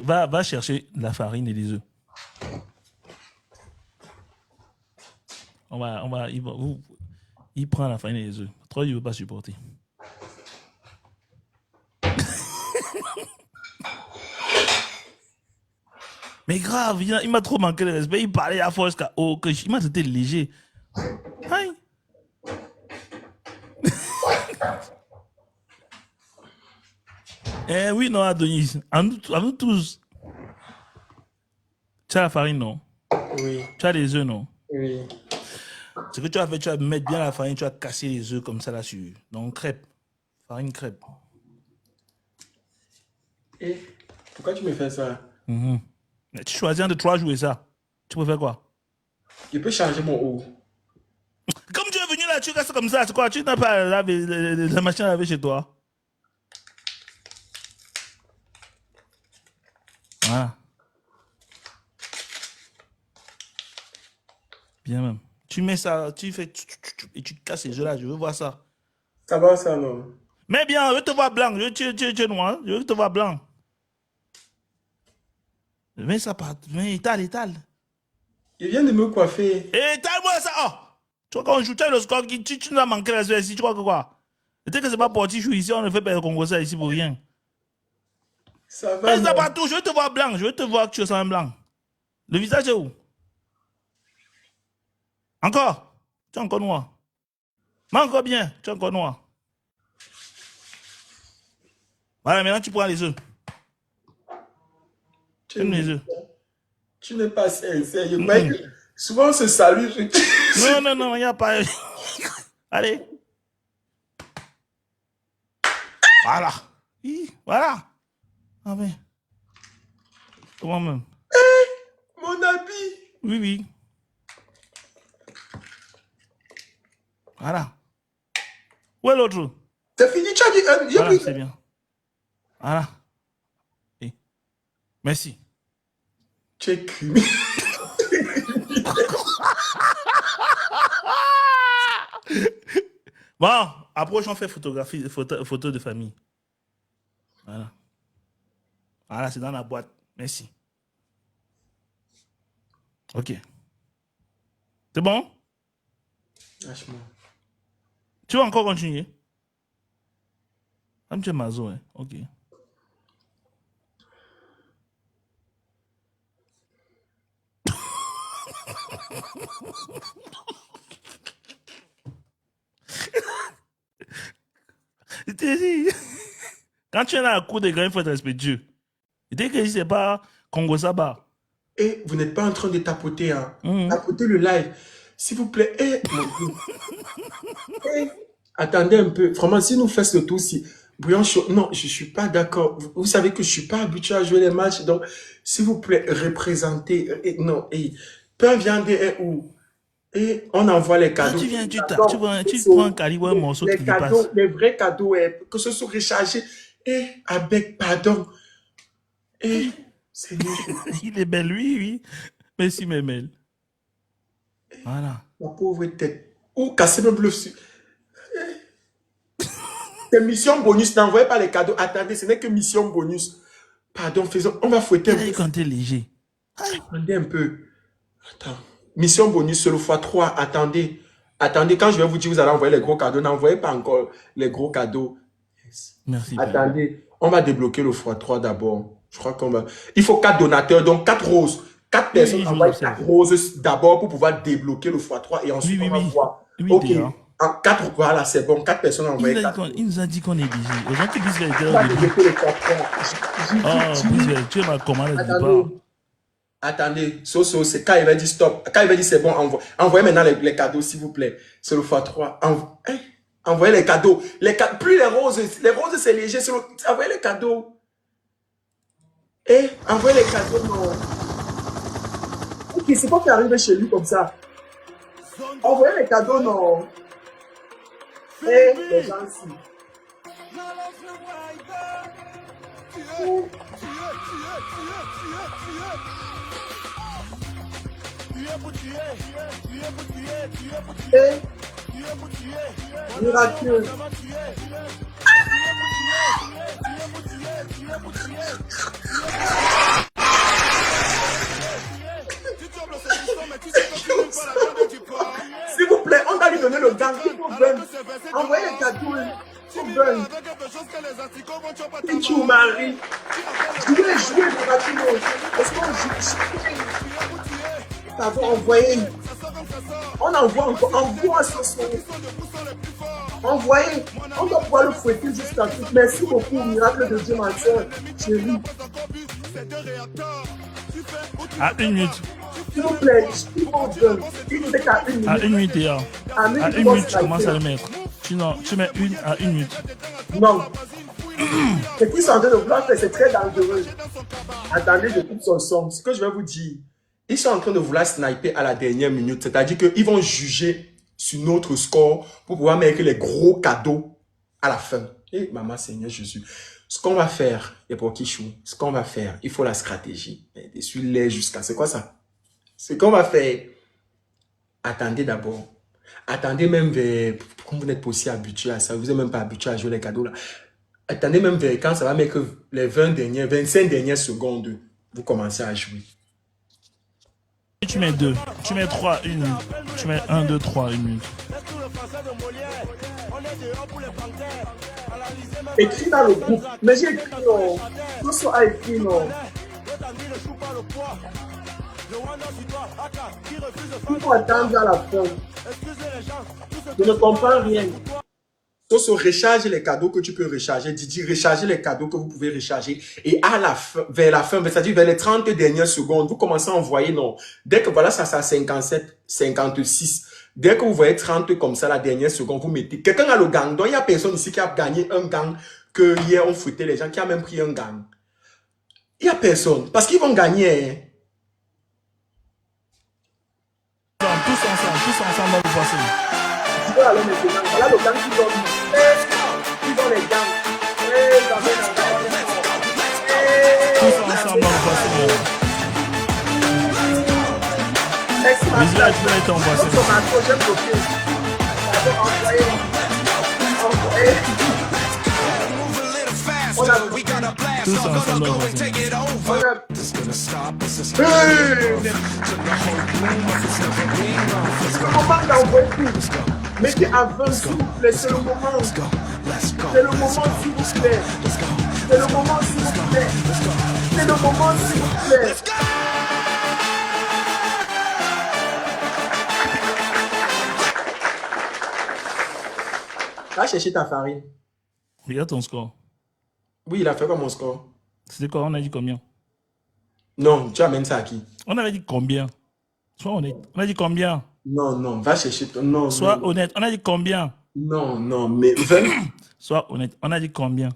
la farine et les œufs. Il prend la farine et les œufs. Toi, il ne veut pas supporter. Mais grave, il m'a trop manqué de respect. Il parlait à force il m'a traité léger. Aïe. Oui, non, Adonis. À nous tous. Tu as la farine, non? Oui. Tu as les œufs, non? Oui. Ce que tu as fait, tu vas mettre bien la farine, tu vas casser les œufs comme ça là-dessus. Donc, crêpe. Farine crêpe. Et pourquoi tu me fais ça? Mais tu choisis un de 3 jours et ça. Tu préfères quoi? Je peux changer mon haut. Comme tu es venu là, tu restes comme ça. C'est quoi? Tu n'as pas la machine à laver chez toi. Voilà. Bien même. Tu mets ça, tu fais et tu casses les œufs là. Je veux voir ça. Ça va, ça, non? Mais bien, je veux te voir blanc. Tu es noir. Je veux te voir blanc. Mais ça part. Mais étale. Il vient de me coiffer. Étale-moi ça. Oh! Tu vois, quand on joue, tu as le score, tu nous as manqué la semaine ici. Tu crois que quoi? Peut-être que c'est pas pour je suis ici, on ne fait pas le Congo ça ici pour rien. Ça va. Mais ça pas tout. Je veux te voir blanc. Je veux te voir que tu es un blanc. Le visage est où? Encore? Tu es encore noir. Mais encore bien. Tu es encore noir. Voilà, maintenant tu prends les œufs. Tu aimes les œufs. Tu n'es pas sincère. Je croyais que souvent on se salue. Non, il n'y a pas. Allez. Voilà. Voilà. Ah ben. Comment même? Mon habit. Oui. Voilà. Où est l'autre? C'est fini, tu as dit. Voilà, c'est bien. Voilà. Et. Merci. Tu es criminel. Bon, approche, on fait photo de famille. Voilà. Voilà, c'est dans la boîte. Merci. Ok. C'est bon? Lâche-moi. Tu vas encore continuer? Ah, tu es mazo, hein? Ok. t'ai dit. Quand tu es là à court des grands, il faut être respectueux. Dès que c'est pas Congo Saba. Et vous n'êtes pas en train de tapoter, hein. Mhm. Tapotez le live. S'il vous plaît. Mon Dieu. Attendez un peu. Vraiment, si nous faisons le tour, si Bouillon chaud. Non, je ne suis pas d'accord. Vous savez que je ne suis pas habitué à jouer les matchs. Donc, s'il vous plaît, représentez. Non, pain, viande et où? Et on envoie les Quand cadeaux. tu viens, tu prends un calibre, un morceau Les qui cadeaux, dépasse. les vrais cadeaux, que ce soit rechargé. Et avec pardon. Et Seigneur, Il est bel, oui. Merci, Memel. Voilà. ma pauvre tête. Ou casser même le dessus. C'est mission bonus. N'envoyez pas les cadeaux. Attendez, ce n'est que mission bonus. Pardon, faisons. On va fouetter un Il a dit peu. quand t'es léger. Attendez un peu. Attends. Mission bonus, c'est le x3. Attendez. Attendez, quand je vais vous dire, vous allez envoyer les gros cadeaux. N'envoyez pas encore les gros cadeaux. Yes. Merci. Attendez. On va débloquer le x3 d'abord. Je crois qu'on va. Il faut 4 donateurs, donc 4 roses. 4 personnes je envoient vous observe. 4 roses d'abord pour pouvoir débloquer le x3 et ensuite Oui, on va voir. Oui, Ok. déjà. En 4, voilà, c'est bon. 4 personnes envoyées. Il nous a dit qu'on est léger. Les gens qui disent On va vérité. débloquer le x3. Oh, tu es ma commande de départ. Attendez. Attendez. C'est quand il va dire stop. Quand il va dire c'est bon, envoyez maintenant les cadeaux, s'il vous plaît. C'est le x3. Envoyez les cadeaux. Plus les roses c'est léger. Envoyez les cadeaux. Envoyez les cadeaux, non. Ok, c'est pas qu'il arrive chez lui comme ça. Envoyez les cadeaux, non. Les gens ici. Miraculeux. S'il vous plaît, on va lui donner le gang. Il faut burn. Envoyez les cadeaux. Il faut burn. Et tu maries. Jouez, miraculeux. Est-ce qu'on joue? Pardon, envoyez. On envoie encore. Envoie ce soir. Envoyez. On doit pouvoir le fouetter jusqu'à tout. Merci beaucoup, miracle de Dieu, ma soeur. Chérie. À 1 minute. S'il vous plaît, il faut burn. Il nous est qu'à 1 minute. À 1 minute, déjà. À À 1 minute, tu commences à le mettre. Sinon, tu mets une à 1 minute. Non. Ce qu'ils sont en train de vouloir faire, c'est très dangereux. Attendez, je coupe son son. Ce que je vais vous dire, ils sont en train de vouloir sniper à la dernière minute. C'est-à-dire qu'ils vont juger sur notre score pour pouvoir mettre les gros cadeaux à la fin. Et maman Seigneur Jésus. Ce qu'on va faire, et pour Kichou, ce qu'on va faire, il faut la stratégie. Dessus l'air jusqu'à... C'est quoi ça? Ce qu'on va faire, attendez d'abord. Attendez même vers... Comme vous n'êtes pas aussi habitué à ça, vous n'êtes même pas habitué à jouer les cadeaux là. Attendez même vers quand ça va mettre les 25 dernières secondes, vous commencez à jouer. Tu mets 2, tu mets 3, 1 minute. Tu mets 1, 2, 3, 1 minute. Écris dans le groupe. Mais j'ai écrit non. Tout ça a écrit non. Il faut attendre à la fin. Je ne comprends rien. Soso, recharge les cadeaux que tu peux recharger. Didi, rechargez les cadeaux que vous pouvez recharger. Et à la fin, vers la fin, c'est-à-dire vers les 30 dernières secondes, vous commencez à envoyer, non. Dès que voilà, ça c'est à 57, 56. Dès que vous voyez 30 comme ça, la dernière seconde, vous mettez. Quelqu'un a le gang. Donc, il n'y a personne ici qui a gagné un gang que hier on fouettait les gens, qui a même pris un gang. Il n'y a personne. Parce qu'ils vont gagner. Tous ensemble dans le passé. Tu peux aller maintenant. Voilà le gang qui donne. Ils ont les gangs. Tous ensemble dans le passé. Visuel, tu peux être en passé. Tous ensemble dans le passé. C'est le moment d'envoyer tout. Mettez à 20, s'il vous plaît, c'est le moment. C'est le moment, s'il vous plaît. C'est le moment, s'il vous plaît. C'est le moment, s'il vous plaît. Va chercher ta farine. Regarde ton score. Oui, il a fait quoi mon score? C'était quoi? On a dit combien? Non, tu amènes ça à qui? On avait dit combien? Sois honnête. On a dit combien? Non, non, va chercher ton... Non, Sois non, honnête. On a dit combien? non, non, mais 20... Sois honnête. On a dit combien?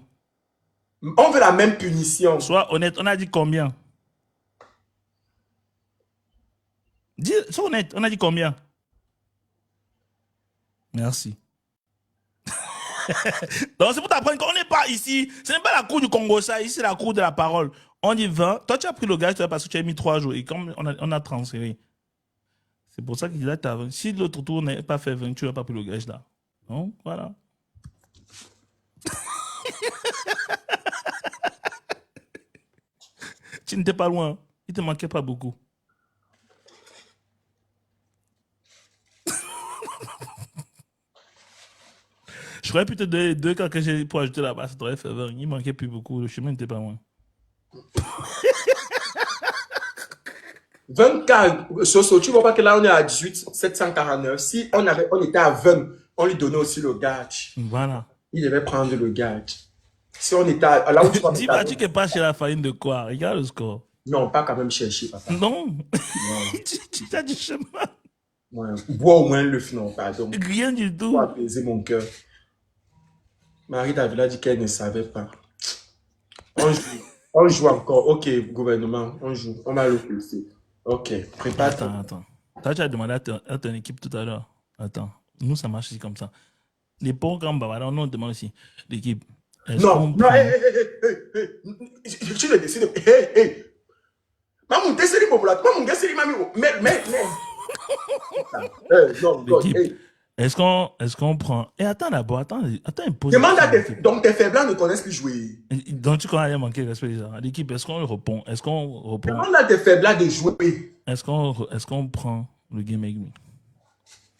On veut la même punition. Sois honnête. On a dit combien? Dis, sois honnête. On a dit combien? Merci. Donc, c'est pour t'apprendre qu'on n'est pas ici. Ce n'est pas la cour du Congo, ça. Ici, c'est la cour de la parole. On dit 20. Toi, tu as pris le gage parce que tu as mis 3 jours. Et comme on a transféré. C'est pour ça qu'il dit là, t'as 20. Si l'autre tour n'est pas fait 20, tu n'as pas pris le gage là. Donc, voilà. Tu n'étais pas loin. Il te manquait pas beaucoup. Je pourrais pu te donner 2 cas que j'ai pour ajouter là-bas. Ça t'aurait fait 20. Il manquait plus beaucoup. Le chemin n'était pas loin. 20 cas, Soso, tu vois pas que là on est à 18 749. Si on était à 20, on lui donnait aussi le gage. Voilà. Il devait prendre le gage. Si on était à, là où tu vas Dis pas, tu n'es pas chez la farine de quoi? Regarde le score. Non, pas quand même chercher, papa. Non. Non. Tu as du chemin. Ouais. Bois au moins l'œuf, non, pardon. Rien du tout. Pour apaiser mon cœur. Marie Davila dit qu'elle ne savait pas. On joue encore. Ok, gouvernement, on joue. On va le pousser. Ok, prépare-toi. Attends. Toi, tu as demandé à ton équipe tout à l'heure. Attends. Nous, ça marche ici comme ça. Les programmes, bah, voilà, on demande aussi. L'équipe. Non, non, tu le décides. Hey. Maman, t'es sérieux, mon Maman, t'es sérieux, mamie. Mais. Non, L'équipe. Est-ce qu'on prend... Et attends d'abord, attends, pose. Demande à donc tes faibles ne connaissent plus jouer. Donc tu connais manquer de respect déjà. L'équipe, est-ce qu'on répond? Demande à tes faibles de jouer. Est-ce qu'on prend le game avec lui?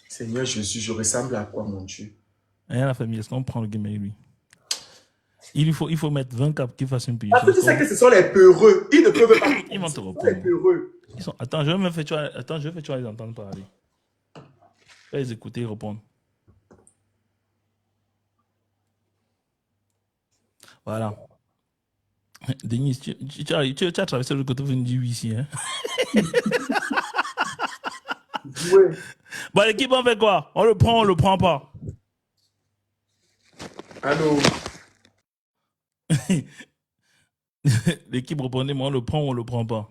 Seigneur Jésus, je ressemble à quoi, mon Dieu? Et la famille, est-ce qu'on prend le game avec lui? Il faut mettre 20 caps qui fassent une punition. Parce que tu sais que ce sont les peureux. Ils ne peuvent pas. Ils vont te répondre. Les peureux. Attends, je vais faire les entendre parler. Je vais les écouter et répondre. Voilà. Denis, tu as traversé le côté venu du ici, hein? Ouais. Bon, l'équipe, on fait quoi? On le prend pas? Allô? L'équipe répondait, mais on le prend ou on le prend pas?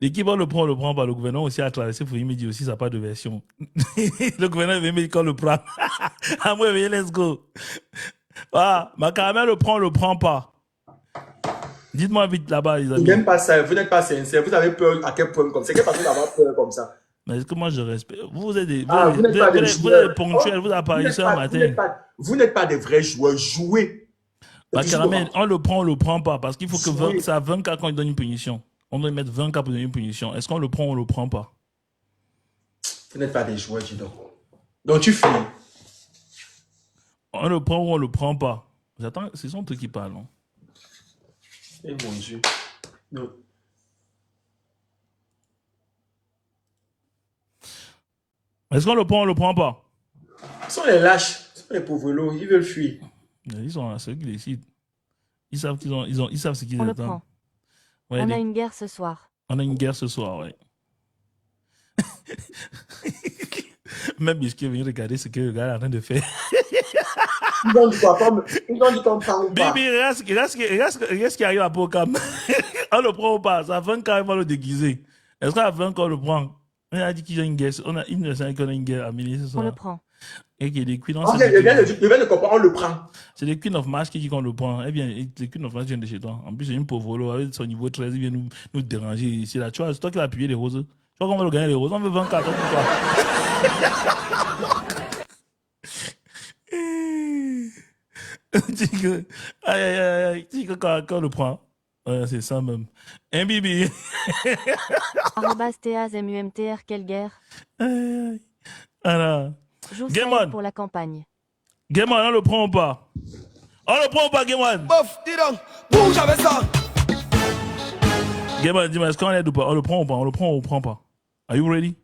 L'équipe, on le prend pas. Le gouvernement aussi a traversé, il me dit aussi, ça n'a pas de version. Le gouvernement me dit qu'on le prend. Ah, moi, let's go. Ah, ma caramel le prend pas. Dites-moi vite là-bas, les amis. Vous n'êtes pas ça, vous n'êtes pas sincère. Vous avez peur à quel point comme ça? C'est quelle façon d'avoir peur comme ça? Mais est-ce que moi je respecte? Vous êtes des ponctuels, vous apparaissez un matin. Vous n'êtes pas des vrais joueurs. Jouez. Ma caramel, on le prend pas parce qu'il faut que ça 20 cas quand il donne une punition. On doit mettre 20 cas pour donner une punition. Est-ce qu'on le prend ou on le prend pas? Vous n'êtes pas des joueurs, dis donc. Donc tu finis. On le prend ou on le prend pas? J'attends, c'est son truc qui parle. Non? Eh mon Dieu. Non. Est-ce qu'on le prend ou on le prend pas? Ce sont les lâches. Ce sont les pauvres lots. Ils veulent fuir. Ils sont là, ceux qui décident. Ils savent ils savent ce qu'ils On le attendent. prend. Ouais, On a une guerre ce soir. On a une guerre ce soir, ouais. Même Biscuit est venu regarder ce que le gars est en train de faire. Ils ont dit quoi? Ils ont dit qu'on prend ou pas? Bibi, regarde ce qui arrive à Pocam. On le prend ou pas? Ça fait 20 cas, il va le déguiser. Est-ce qu'à 20 cas, on le prend? On a dit qu'il y a une guerre. Il ne sait qu'on a une guerre à Mini ce soir. On le prend. Et qu'il y a des Queen. Ok, je viens de comprendre, on le prend. C'est les Queen of Match qui dit qu'on le prend. Eh bien, les Queen of Match viennent de chez toi. En plus, c'est une pauvre lot avec son niveau 13, il vient nous déranger ici. Là. Tu vois, c'est toi qui vas appuyer les roses. Tu vois comment on va gagner les roses? On veut 24, pourquoi? Aïe, tu dis que quand on le prend, c'est ça même. Un bibi. Arrobas Théaz MUMTR, quelle guerre? Alors. Joue Game ça on. pour la campagne. Game on, on le prend ou pas? On le prend ou pas, Game on? Bof, dis donc, bouge avec ça. Game on, dis-moi, est-ce qu'on aide ou pas? On le prend ou pas? On le prend ou on le prend pas? Are you ready?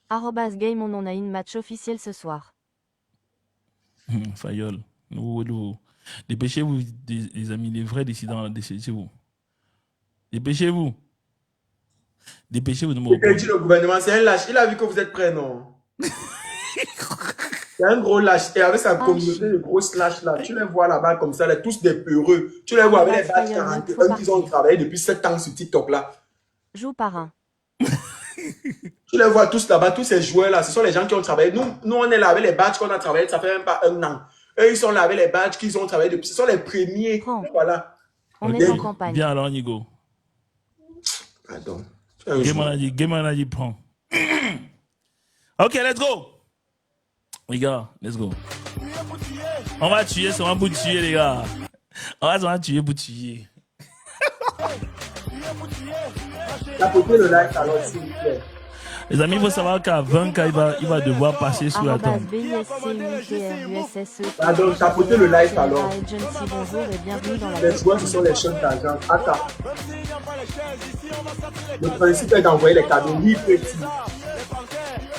@game on a une match officiel ce soir. Fayol. Dépêchez-vous, les amis, les vrais décidents, dépêchez-vous. Dépêchez-vous. Dépêchez-vous de me Il dit le gouvernement, c'est un lâche. Il a vu que vous êtes prêts, non? C'est un gros lâche. Et avec sa communauté de grosses lâches là, tu les vois là-bas comme ça, les tous des peureux. Tu les vois avec les badges 41 qui ont travaillé depuis 7 ans sur TikTok là. Joue par un. Tu les vois tous là-bas, tous ces joueurs là, ce sont les gens qui ont travaillé. Nous on est là avec les badges qu'on a travaillé, ça fait même pas 1 an. Eux, ils sont là avec les badges qu'ils ont travaillé depuis. Ce sont les premiers. Voilà. On est en campagne. Bien alors, Nigo. Pardon. Game on a dit, prends. Ok, let's go. Les gars, let's go. On va tuer, ça va pour tuer, les gars. On va tuer pour tuer. Tapotez le like alors, s'il vous plaît. Les amis, il faut savoir qu'à 20K, il va devoir passer sous la tente. Pardon, tapotez le like alors. Bonjour et bienvenue dans la Les joueurs, ce sont les chaînes d'argent. Attends. Le principe est d'envoyer les cadeaux. Oui, petit.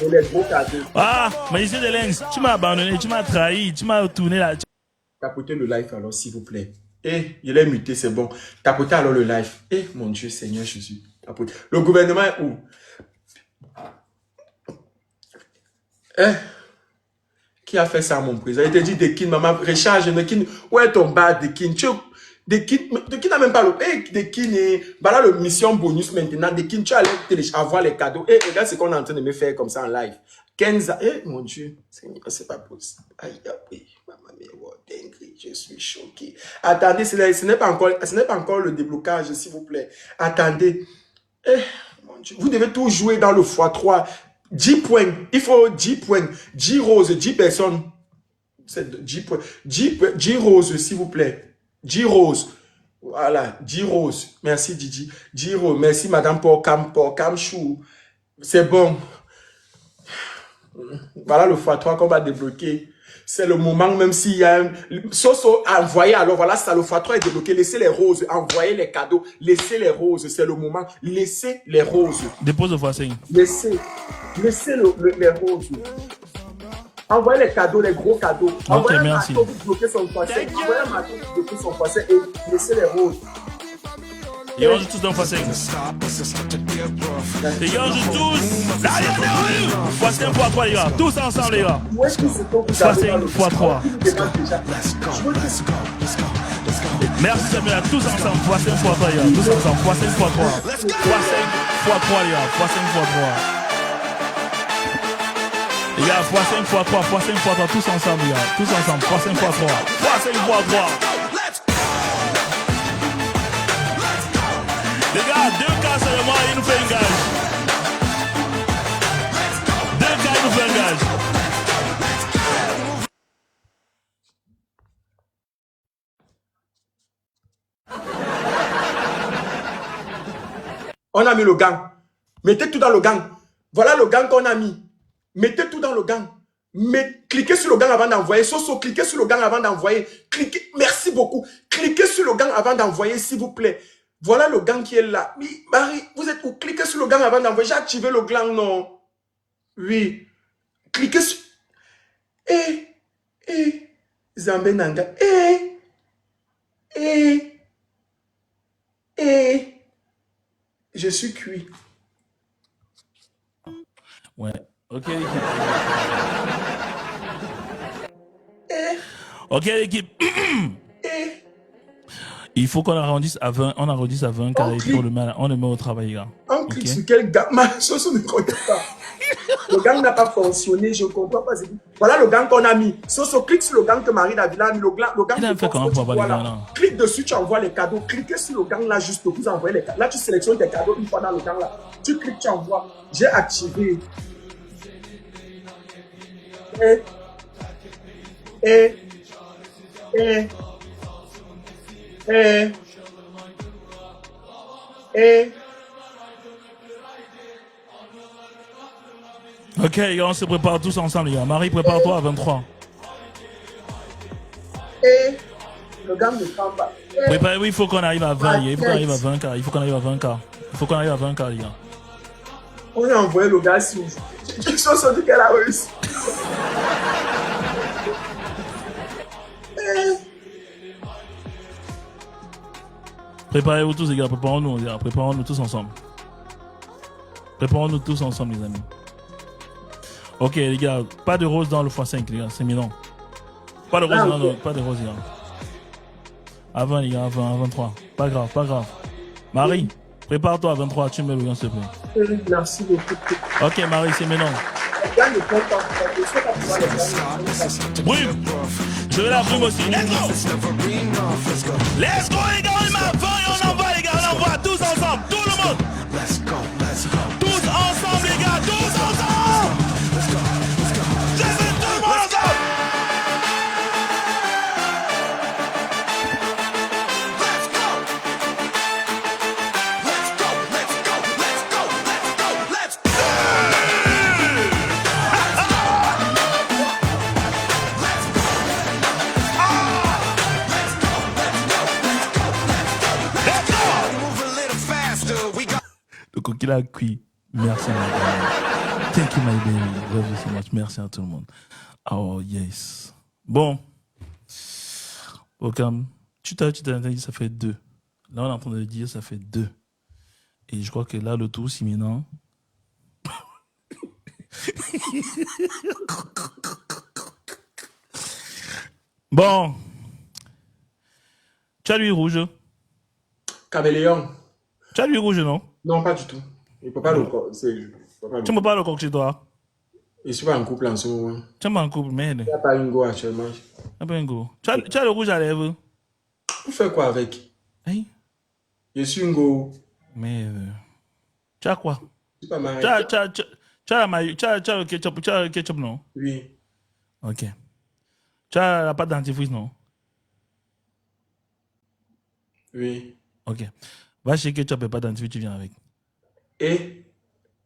Et les gros cadeaux. Ah, Magicien de Lens, tu m'as abandonné, tu m'as trahi, tu m'as tourné là. Tapotez le live alors, s'il vous plaît. Eh, il est muté, c'est bon. Tapotez alors le live. Eh, mon Dieu, Seigneur Jésus. Tapotez. Le gouvernement est où? Eh, qui a fait ça, mon président? Il te dit, Dekin, maman, recharge, Dekin. Où est ton bar, Dekin? Dekin n'a même pas le. Eh, Dekin, voilà le mission bonus maintenant. Dekin, tu allais avoir les cadeaux. Eh, regarde ce qu'on est en train de me faire comme ça en live. Kenza, eh, mon Dieu, Seigneur, c'est pas possible. Aïe, aïe, maman, mais je suis choqué. Attendez, ce n'est pas encore le déblocage, s'il vous plaît. Attendez. Eh, mon Dieu, vous devez tout jouer dans le x3. 10 points. Il faut 10 points. 10 roses, 10 personnes. C'est 10 points. 10 roses, s'il vous plaît. 10 roses. Voilà, 10 roses. Merci, Didi. 10 roses. Merci, Madame Porcam Chou. C'est bon. Voilà le x3 qu'on va débloquer. C'est le moment, même s'il y a un... Soso, envoyez alors, voilà, ça, le x3 est débloqué. Laissez les roses, envoyez les cadeaux. Laissez les roses, c'est le moment. Laissez les roses. Dépose le x5. Laissez les roses. Envoyez les cadeaux, les gros cadeaux. Envoyez un marteau pour bloquer son x5. Envoyez un marteau pour bloquer son x5 et laissez les roses. Et on joue tous dans x5. Les gars, on joue tous. Là, x5 x3, les gars. Tous ensemble, les gars. x5 x3. Merci, Samuel. Tous ensemble. x5 x3, les gars. Tous ensemble. x5 x3. x5 x3, les gars. x5 x3. Les gars, x5 x3. x5 x3. Tous ensemble, les gars. Tous ensemble. x5 x3. x5 x3. Les gars, 2K seulement, il nous fait un gage. 2K, il nous fait un gage. On a mis le gang. Mettez tout dans le gang. Voilà le gang qu'on a mis. Mettez tout dans le gang. Mais cliquez sur le gang avant d'envoyer. Soso, cliquez sur le gang avant d'envoyer. Cliquez. Merci beaucoup. Cliquez sur le gang avant d'envoyer, s'il vous plaît. Voilà le gang qui est là. Oui, Marie, vous êtes où? Cliquez sur le gang avant d'envoyer. J'ai activé le gang, non? Oui. Cliquez sur... Zambenanga. Je suis cuit. Ouais. Ok, l'équipe. Ok, l'équipe. Il faut qu'on arrondisse à 20. On arrondisse à 20 car on le met au travail, gars. On clique sur quel gang? Soso ne connaît pas. Le gang n'a pas fonctionné, je ne comprends pas. Voilà le gang qu'on a mis. Soso, clique sur le gang que Marie Davila a mis. Le gang il a fait comment pour avoir les gars là? Clique dessus, tu envoies les cadeaux. Cliquez sur le gang là, juste pour vous envoyer les cadeaux. Là, tu sélectionnes tes cadeaux une fois dans le gang là. Tu cliques, tu envoies. J'ai activé. Ok, les gars, on se prépare tous ensemble, les gars. Marie, prépare-toi à 23. Le gang ne prend pas. Préparez-vous, il faut qu'on arrive à 20. Il faut qu'on arrive à 20 car. Il faut qu'on arrive à 20 car. Il faut qu'on arrive à 20 car, les gars. On a envoyé le gars sur. Tu sont sortis qu'elle a réussi. Préparez-vous tous, les gars. Préparons-nous, les gars. Préparons-nous tous ensemble. Préparons-nous tous ensemble, les amis. Ok, les gars. Pas de rose dans le x5, les gars. C'est mignon. Pas de rose, Ah, non, ok. non, pas de rose, les gars. Avant, les gars. Avant 23. Pas grave, pas grave. Marie, prépare-toi à 23. Tu me mets le lien, s'il te plaît. Merci beaucoup. Ok, Marie, c'est maintenant. Regarde le compte en fait. Je sais pas pouvoir le faire. Brume. Je veux la brume aussi. Let's go. Let's go, les gars. On m'avance et on envoie, les gars. On envoie tous ensemble. Tout le monde. Tous ensemble, les gars. Tous ensemble. Je veux tout le monde ensemble. Le coquille a cuit. Merci, my baby. Thank you, my baby. Love you so much. Merci à tout le monde. Oh, yes. Bon. Okam, tu t'as dit ça fait 2. Là, on est en train de dire ça fait 2. Et je crois que là, le tour, c'est maintenant. Bon. Tu as lui rouge. Caméléon. Tu as lui rouge, non? Non, pas du tout. Il ne peut pas le corps. Tu ne peux pas le coq chez toi. Je ne suis pas en couple en ce moment. Tu es pas en couple, merde. Il n'y a pas une go actuellement. Un peu un go. Tu as le rouge à lèvres. Tu fais quoi avec? Hein? Je suis une go. Merde. Tu as quoi? Je suis pas marié. Tu as le ketchup, tu as le ketchup, non? Oui. Ok. Tu as la pâte dentifrice, non? Oui. Ok. Va chez ketchup et pâte dentifrice, tu viens avec. Et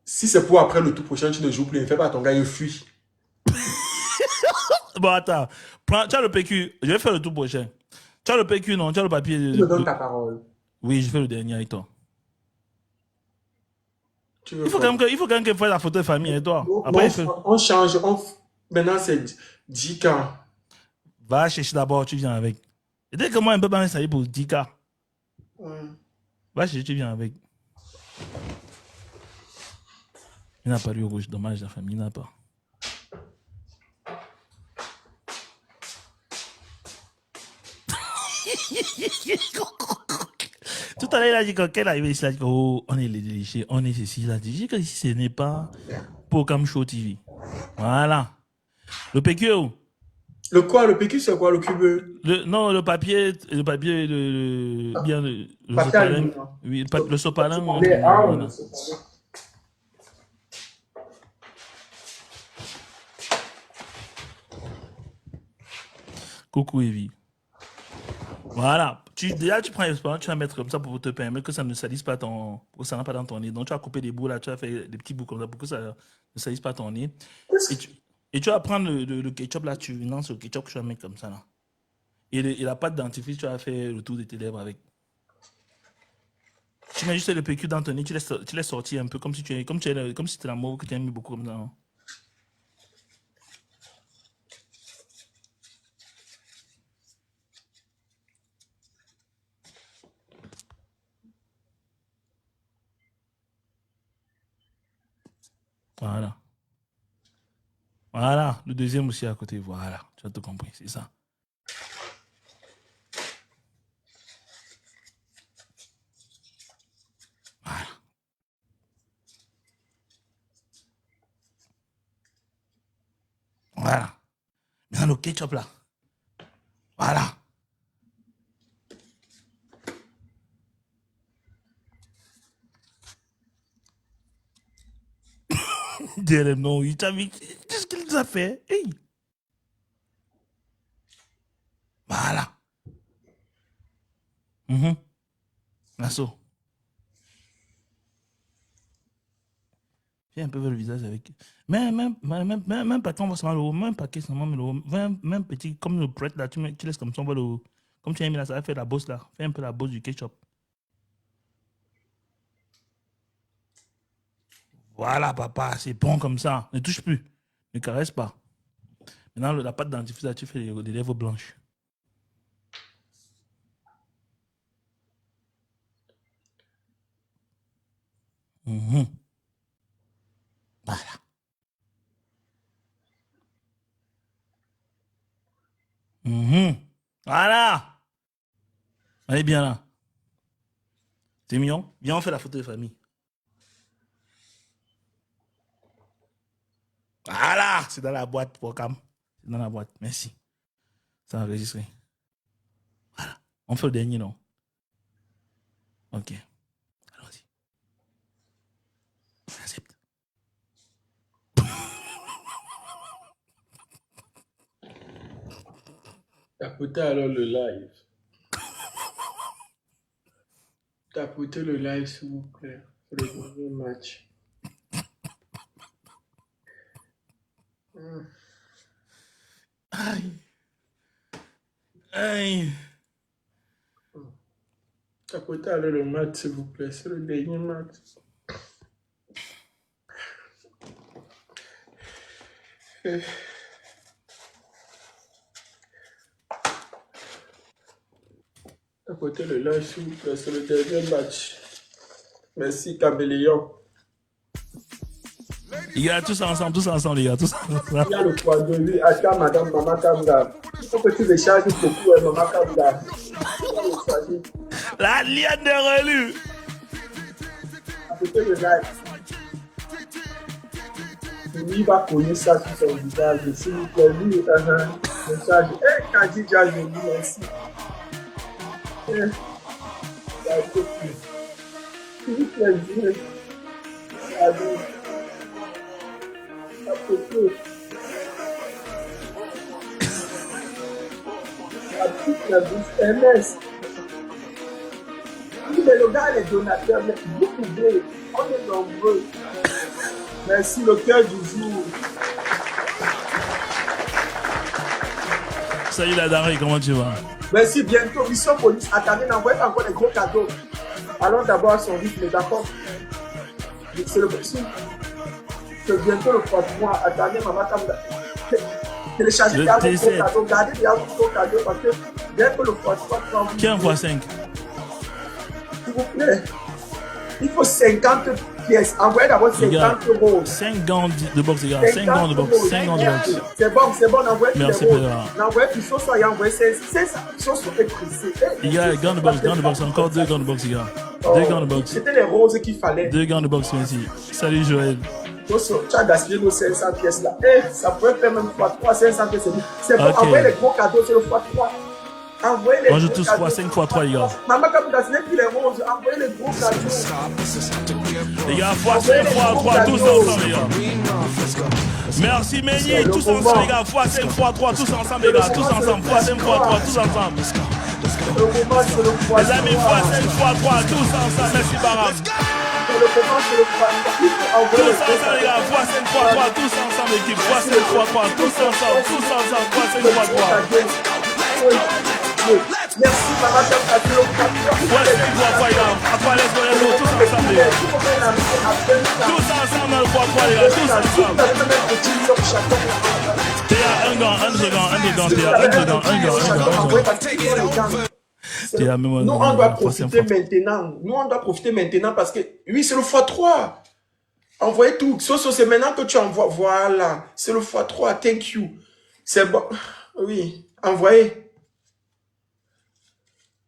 si c'est pour après le tout prochain, tu ne joues plus. Ne fais pas ton gars, il fuit. Bon, attends. Tu as le PQ. Je vais faire le tout prochain. Tu as le PQ, non? Tu as le papier. Tu me donnes ta parole. Oui, je fais le dernier avec toi. Tu veux Il faut quoi? quand même que je fasse la photo de famille avec toi. Non, Après, on change. Maintenant, c'est 10 ans. Va chercher d'abord, tu viens avec. Et dès que moi, un peu pas ça pour 10K. Va chercher, tu viens avec. Il n'a pas lu rouge, dommage, la famille n'a pas. Tout à l'heure, il a dit qu'elle est arrivée ici, il a dit oh, on est les délichés, on est ceci, il a dit que ici, ce n'est pas pour Cam Show TV. Voilà. Le PQ, le quoi? Le PQ, c'est quoi? Le cube? non, le papier, papier sopalin. aluminium. Oui, le sopalin. Voilà. Coucou Evie. Voilà. Déjà, tu prends l'expérience, tu vas mettre comme ça pour te permettre que ça ne salisse pas pour que ça n'a pas dans ton nez. Donc, tu vas couper des bouts là, tu vas faire des petits bouts comme ça pour que ça ne salisse pas ton nez. Et tu vas prendre le ketchup là, tu lances le ketchup que tu vas mettre comme ça là. Et la pâte dentifrice, tu vas faire le tour de tes lèvres avec. Tu mets juste le PQ dans ton nez, tu laisses sortir un peu comme si c'était la mauve que tu as mis beaucoup comme ça. Hein. Voilà. Voilà. Le deuxième aussi à côté. Voilà. Tu as tout compris. C'est ça. Voilà. Voilà. Maintenant, le ketchup là. Voilà. Non, il t'a mis. Qu'est-ce qu'il nous a fait? Hey. Voilà. Lasso. Fais un peu vers le visage avec. Même pas quand on va se mettre même paquet seulement, même petit, comme le prêtre là, tu laisses comme ça, on va le. Comme tu as mis là, ça va faire la bosse là. Fais un peu la bosse du ketchup. Voilà, papa, c'est bon comme ça. Ne touche plus. Ne caresse pas. Maintenant, la pâte dentifrice, là, tu fais les lèvres blanches. Mhm. Voilà. Mhm. Voilà. Allez bien là. C'est mignon. Viens, on fait la photo de famille. Voilà. C'est dans la boîte, programme. C'est dans la boîte. Merci. C'est enregistré. Voilà. On fait le dernier, non? Ok. Allons-y. Accepte. Tapotez alors le live. Tapotez le live, s'il vous plaît. Pour le dernier match. Aïe. Aïe. Tapotez alors le match, s'il vous plaît. C'est le dernier match. Tapotez le live, s'il vous plaît. C'est le dernier match. Merci, Caméléon. Les gars, tous ensemble, les gars, tous ensemble. Il y a le poids de lui. Attends, madame, maman Kamga. Il faut que tu recharges beaucoup, maman Kamga. La liane de relu. Tapotez le live. Lui va connaître ça sur son visage. S'il vous plaît, lui, recharge. Eh, Kadidja, je vous merci. S'il vous plaît, Dieu. Allez. Tapotez. La petite, la bouche, MS. Oui, mais le gars, les donateurs, mais vous pouvez, on est nombreux. Merci, le cœur du jour. Salut la Daré, comment tu vas? Merci, bientôt, mission police. Attendez, n'envoyez pas encore des gros cadeaux. Allons d'abord à son rythme, d'accord? C'est le possible. C'est bientôt le 3. Attendez, maman, comme téléchargez Le des gros T7. cadeaux. Gardez des gros cadeaux parce que bientôt le 3. Qui est en x5? S'il vous plaît. Il faut 50 pièces. Envoyez d'abord Les gars, 50 euros. 5 gants de boxe, les gars. 5 gants de boxe. 5 gants de boxe. C'est bon, envoyez Merci, les roses. Pédra. L'envoyez puis Soso a envoyé 16. Soso est pressé. Les gars, gants de boxe, encore 2 gants de boxe, les gars. 2 gants de boxe. C'était les roses qu'il fallait. 2 gants de boxe, merci. Salut Joël. Soso, tu as gaspillé nos 500 pièces là. Ça pourrait faire même x3, 500 pièces. C'est bon, Ok. envoyez les gros cadeaux, c'est le x3. Envoyez les Moi, je gros touche cadeaux. 5 x 3, les gars. Maman, quand vous gaspillez plus les roses, envoyez les gros cadeaux. Les gars, x5, x3, tous ensemble, les gars. Merci Méni, tous ensemble, les gars. x5, x3, tous ensemble, les gars. Tous ensemble, x5, x3, tous ensemble. Le moment, c'est le x3. Les amis, x5, x3, tous ensemble. Merci Baram. Le moment, c'est le x3. Tous ensemble, les gars. x5, x3, tous ensemble, équipe. x5, x3, tous ensemble, x5, x3. Merci, maman, x5, x3, les gars. Après, laisse-moi les autres, tous ensemble, les gars. Tous ensemble, le x3, les gars. Tous ensemble. Théa, un gant, Théa, même Nous, on doit profiter maintenant. Nous, on doit profiter maintenant parce que, oui, c'est le x3. Envoyez tout. Soso, c'est maintenant que tu envoies. Voilà. C'est le x3. Thank you. C'est bon. Oui. Envoyez.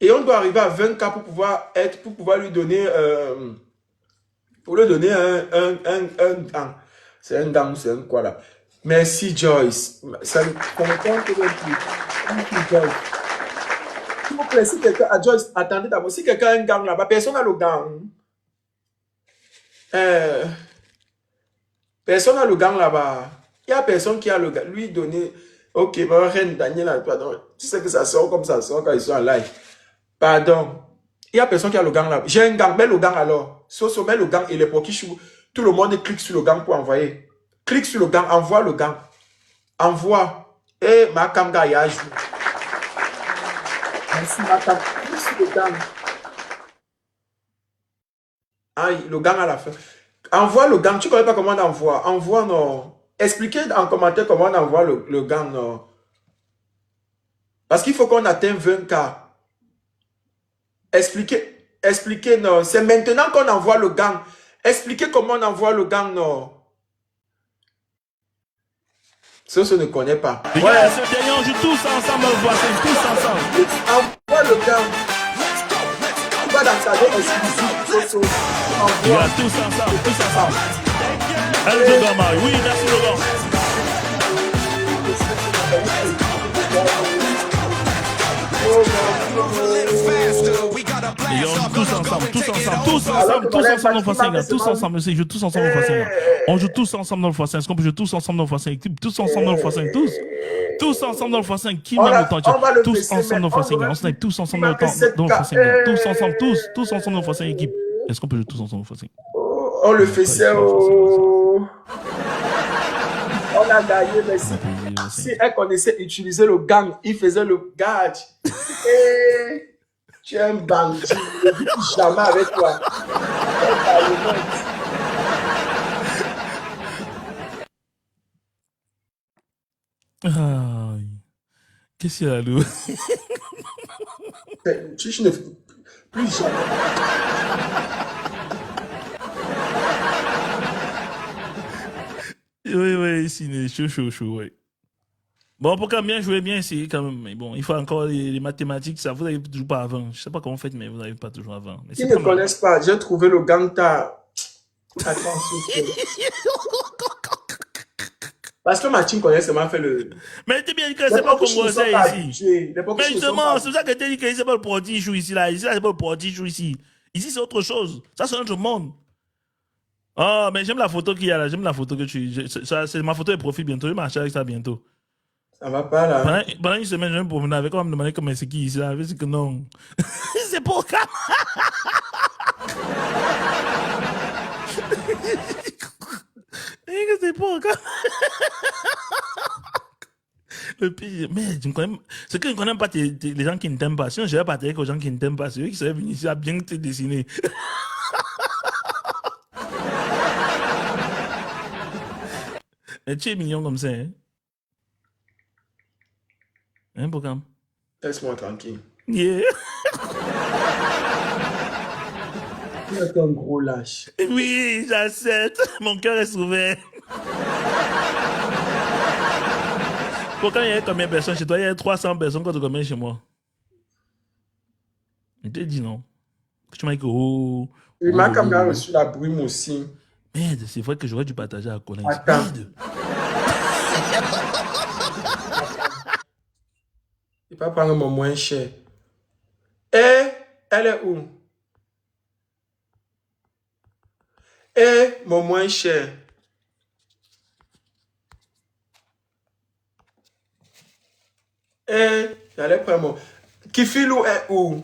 Et on doit arriver à 20K pour pouvoir lui donner, pour lui donner un gant. C'est un gant, c'est un quoi là. Merci Joyce. Ça me contente de plus. Joyce. S'il vous plaît, si quelqu'un a Joyce, attendez d'abord. Si quelqu'un a un gant là-bas, personne n'a le gant. Personne n'a le gant là-bas. Il y a personne qui a le gant. Lui donner. Ok, ma reine Daniela, pardon. Tu sais que ça sort comme ça sort quand ils sont en live. Pardon. Il y a personne qui a le gant là. J'ai un gant. Mets le gant alors. Soso, mets le gant et les pokichou. Tout le monde clique sur le gant pour envoyer. Clique sur le gant. Envoie le gant. Envoie. Et ma kamga y a joué. Merci ma kamga. Clique sur le gant. Aïe, le gant à la fin. Envoie le gang. Tu connais pas comment on envoie. Envoie, non. Expliquez en commentaire comment on envoie le gang, non. Parce qu'il faut qu'on atteigne 20K. Expliquez, non. C'est maintenant qu'on envoie le gang. Expliquez comment on envoie le gang, non. Ceux ne connaissent pas. Les gars, ce dernier, on joue tous ensemble dans le voisin, tous ensemble. Envoie le gang. Tu vas dans ta zone exclusive. Les gars, tous ensemble, tous ensemble. Allez, Logan, Marie. Oui, merci, Logan. Les gars, on joue tous ensemble, tous ensemble, tous ensemble, tous ensemble dans le Forcing, tous ensemble, ils jouent tous ensemble dans le Forcing. On joue tous ensemble dans le Forcing. Est-ce qu'on peut jouer tous ensemble dans le Forcing? Tous ensemble dans le Forcing, tous ensemble dans le Forcing. Qui m'a le temps? Tous ensemble dans le Forcing. On se met tous ensemble dans le Forcing. Tous ensemble, tous ensemble dans le Forcing, équipe. Est-ce qu'on peut jouer tous ensemble dans le Forcing? On le fait, c'est on a gagné, mais si elle connaissait utiliser le gang, il faisait le gage. Tu es un bandit, je ne dis jamais avec toi. Qu'est-ce qu'il y a là, Lou? Tu ne plus jamais. Oui, c'est chaud, oui. Bon, pour quand bien jouer, bien essayer quand même. Mais bon, il faut encore les mathématiques, ça, vous n'arrivez toujours pas avant. Je ne sais pas comment vous faites, mais vous n'arrivez pas toujours avant. Mais Ils ne connaissent pas. J'ai trouvé le gang tard. Parce que ma team connaît seulement fait le... Mais t'es bien dit que c'est pas congolais ici. Mais justement, c'est pour ça que t'es dit que c'est pas le produit joue ici, là. Ici, là, c'est pas le produit joue ici. Ici, c'est autre chose. Ça, c'est notre monde. Oh, mais j'aime la photo qu'il y a là. J'aime la photo que tu... C'est ma photo de profil bientôt. Je vais marcher avec ça bientôt. Ça va pas là. Pendant une semaine, je vais me promener avec. On va me demander comment c'est qui ici là. Je vais dire que non. C'est pour quand? C'est pour quand? Le pire, mais je ne connais, c'est que je ne connais pas les gens qui ne t'aiment pas. Sinon, je vais partir avec les gens qui ne t'aiment pas. C'est eux qui seraient venus ici à bien te dessiner. Mais tu es mignon comme ça, hein? Hein, Bokam? Laisse-moi tranquille. Yeah. Tu es un gros lâche. Oui, j'accepte. Mon cœur est ouvert. Pourquoi il y a combien de personnes chez toi? Il y a 300 personnes contre combien chez moi? Je te dis non. Tu m'as dit que oh. Il m'a quand même reçu la brume aussi. Merde, c'est vrai que j'aurais dû partager à Colin. Attends. Merde. Il va prendre mon moins cher. Et elle est où? Et mon moins cher. Et j'allais prendre mon... Kifilou est où?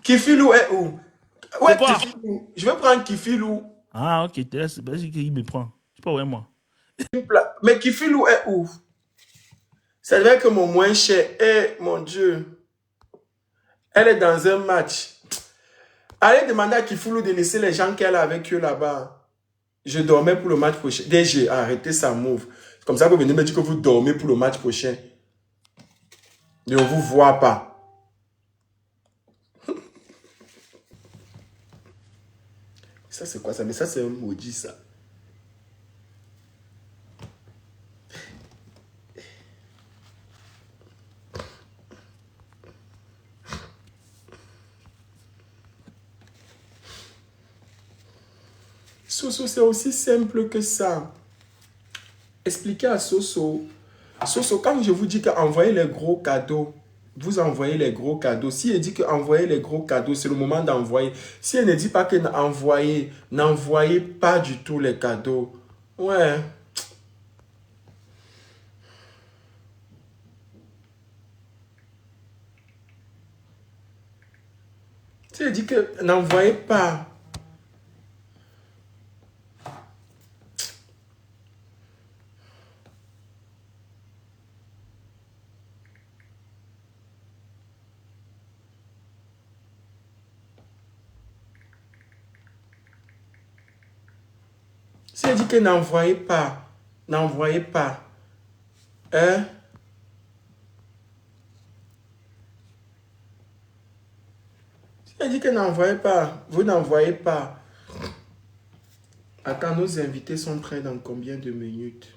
Kifilou est où? Ouais, C'est quoi? Kifilou. Je vais prendre Kifilou. Ah, ok, c'est parce qu'il me prend. Je sais pas, ouais, moi. Mais Kifilou est où? Ça devait être mon moins cher. Eh, mon Dieu. Elle est dans un match. Allez demander à Kifilou de laisser les gens qu'elle a avec eux là-bas. Je dormais pour le match prochain. Dès que j'ai arrêté sa move. C'est comme ça que vous venez me dire que vous dormez pour le match prochain. Et on ne vous voit pas. Ça, c'est quoi ça? Mais ça, c'est un maudit, ça. Soso, c'est aussi simple que ça. Expliquez à Soso. Soso, quand je vous dis qu'envoyez les gros cadeaux, vous envoyez les gros cadeaux. Si elle dit qu'envoyez les gros cadeaux, c'est le moment d'envoyer. Si elle ne dit pas que n'envoyez pas du tout les cadeaux. Ouais. Si elle dit que n'envoyez pas. Si elle dit que n'envoyez pas. N'envoyez pas. Hein? Si elle dit que n'envoyez pas. Vous n'envoyez pas. Attends, nos invités sont prêts dans combien de minutes?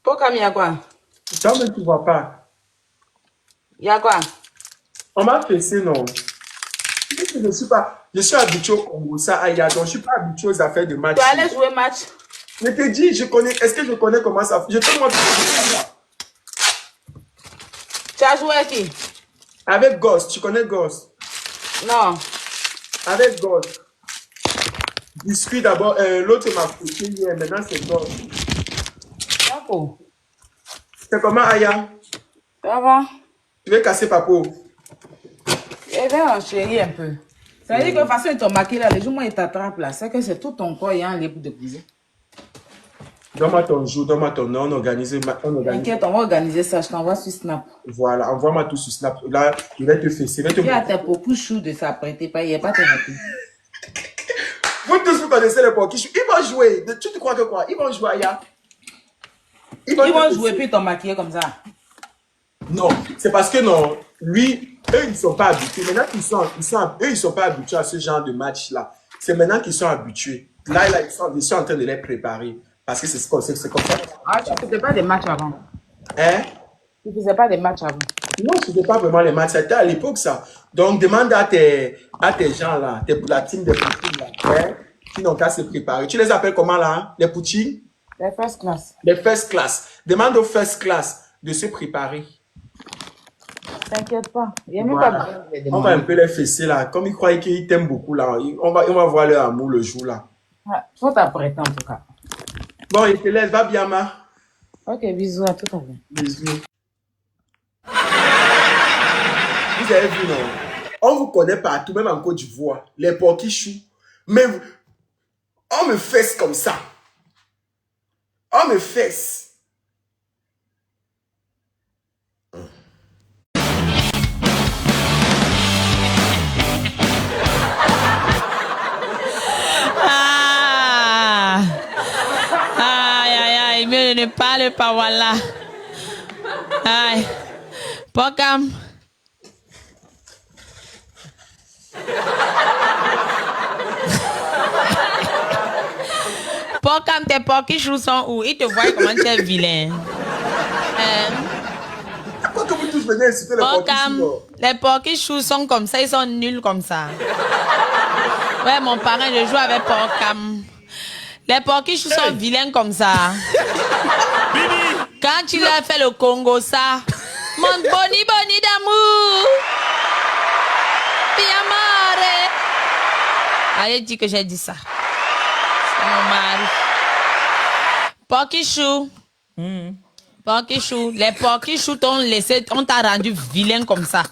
Pourquoi il y a quoi? Toi, mais tu vois pas. Il y a quoi? On m'a fessé, non? Je suis habitué au Congo, ça, Aya, donc je ne suis pas habitué aux affaires de match. Tu allais jouer match? Je te dis, est-ce que je connais comment ça fait? Je peux montrer. Tu as joué avec qui? Avec Ghost, tu connais Ghost? Non. Avec Ghost. Biscuit d'abord, l'autre m'a coupé hier, maintenant c'est Ghost. D'accord. C'est comment, Aya? Ça va? Tu veux casser Papo? Je vais enchérir un peu. Ça veut dire que de toute façon, ils t'ont marqué là, les jours où ils t'attrapent là, c'est que c'est tout ton corps, il y a un libre de bouger. Donne-moi ton jour, donne-moi ton nom, on organise. T'inquiète, on va organiser ça, je t'envoie sur Snap. Voilà, envoie-moi tout sur Snap. Là, je vais te fesser. Il y a tes popous choux de s'apprêter, pas, il n'y a pas tes ratés. Vous tous, vous connaissez les pokichou. Ils vont jouer. Tu te crois que quoi? Ils vont jouer, Aya. Ils vont jouer puis t'ont maquillé comme ça. Non, c'est parce que non, lui, eux, ils ne sont pas habitués. Maintenant qu'ils sont, eux, ils ne sont pas habitués à ce genre de match-là. C'est maintenant qu'ils sont habitués. Là, ils sont en train de les préparer. Parce que c'est comme ça. Ah, tu ne faisais pas des matchs avant. Hein? Tu ne faisais pas des matchs avant. Non, ce n'était pas vraiment les matchs. C'était à l'époque, ça. Donc, demande à tes gens là, la team des poutines là, hein, qui n'ont qu'à se préparer. Tu les appelles comment là? Les poutines? Les first class. Les first class. Demande aux first class de se préparer. T'inquiète pas. Il y a même Voilà. pas besoin de les On va un demander. peu les fesser là. Comme ils croient qu'ils t'aiment beaucoup là, on va voir leur amour le jour là. Ah, faut t'apprêter en tout cas. Bon, il te laisse, va bien, ma. Ok, bisous à tout à l'heure. Bisous. Vous avez vu, non? On vous connaît partout, même en Côte d'Ivoire. Les porquichous. Mais on me fesse comme ça. On me fesse. Ah! Aïe, aïe, aïe, mieux ne parle pas, voilà. Aïe. Pokam. Pokam, tes porquichous sont où? Ils te voient comment tu es vilain. Pourquoi que vous tous venez insulter les Pokam, porquichous? les porquichous sont comme ça, ils sont nuls comme ça. Ouais, mon parent, je joue avec Pokam. Les porquichous sont vilains comme ça. Quand tu leur fais le Congo, ça. Mon boni d'amour. Piamare. Allez, dis que j'ai dit ça. C'est mon mari. Porquichou. Porquichou. Les porquichous t'ont laissé, on t'a rendu vilain comme ça.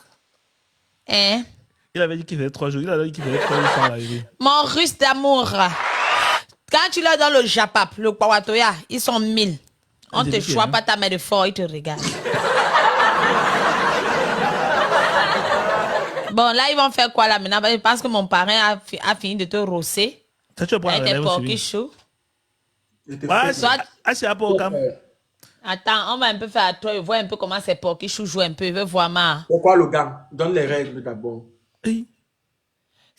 Hein? Il avait dit qu'il faisait 3 jours. Il a dit qu'il faisait 3 jours sans arriver. Mon russe d'amour. Quand tu leur donnes le japap, le pawatoya, ils sont 1000. On te choisit pas ta main de fort, ils te regardent. Bon, là, ils vont faire quoi là maintenant? Je pense que mon parrain a fini de te rosser. Ça, tu vas prendre avec la tes relève porquichous. c'est à Pokam. Attends, on va un peu faire à toi. Je vois un peu comment ces porquichous jouent un peu. Je veux voir ma. Pourquoi le gars? Donne les règles d'abord.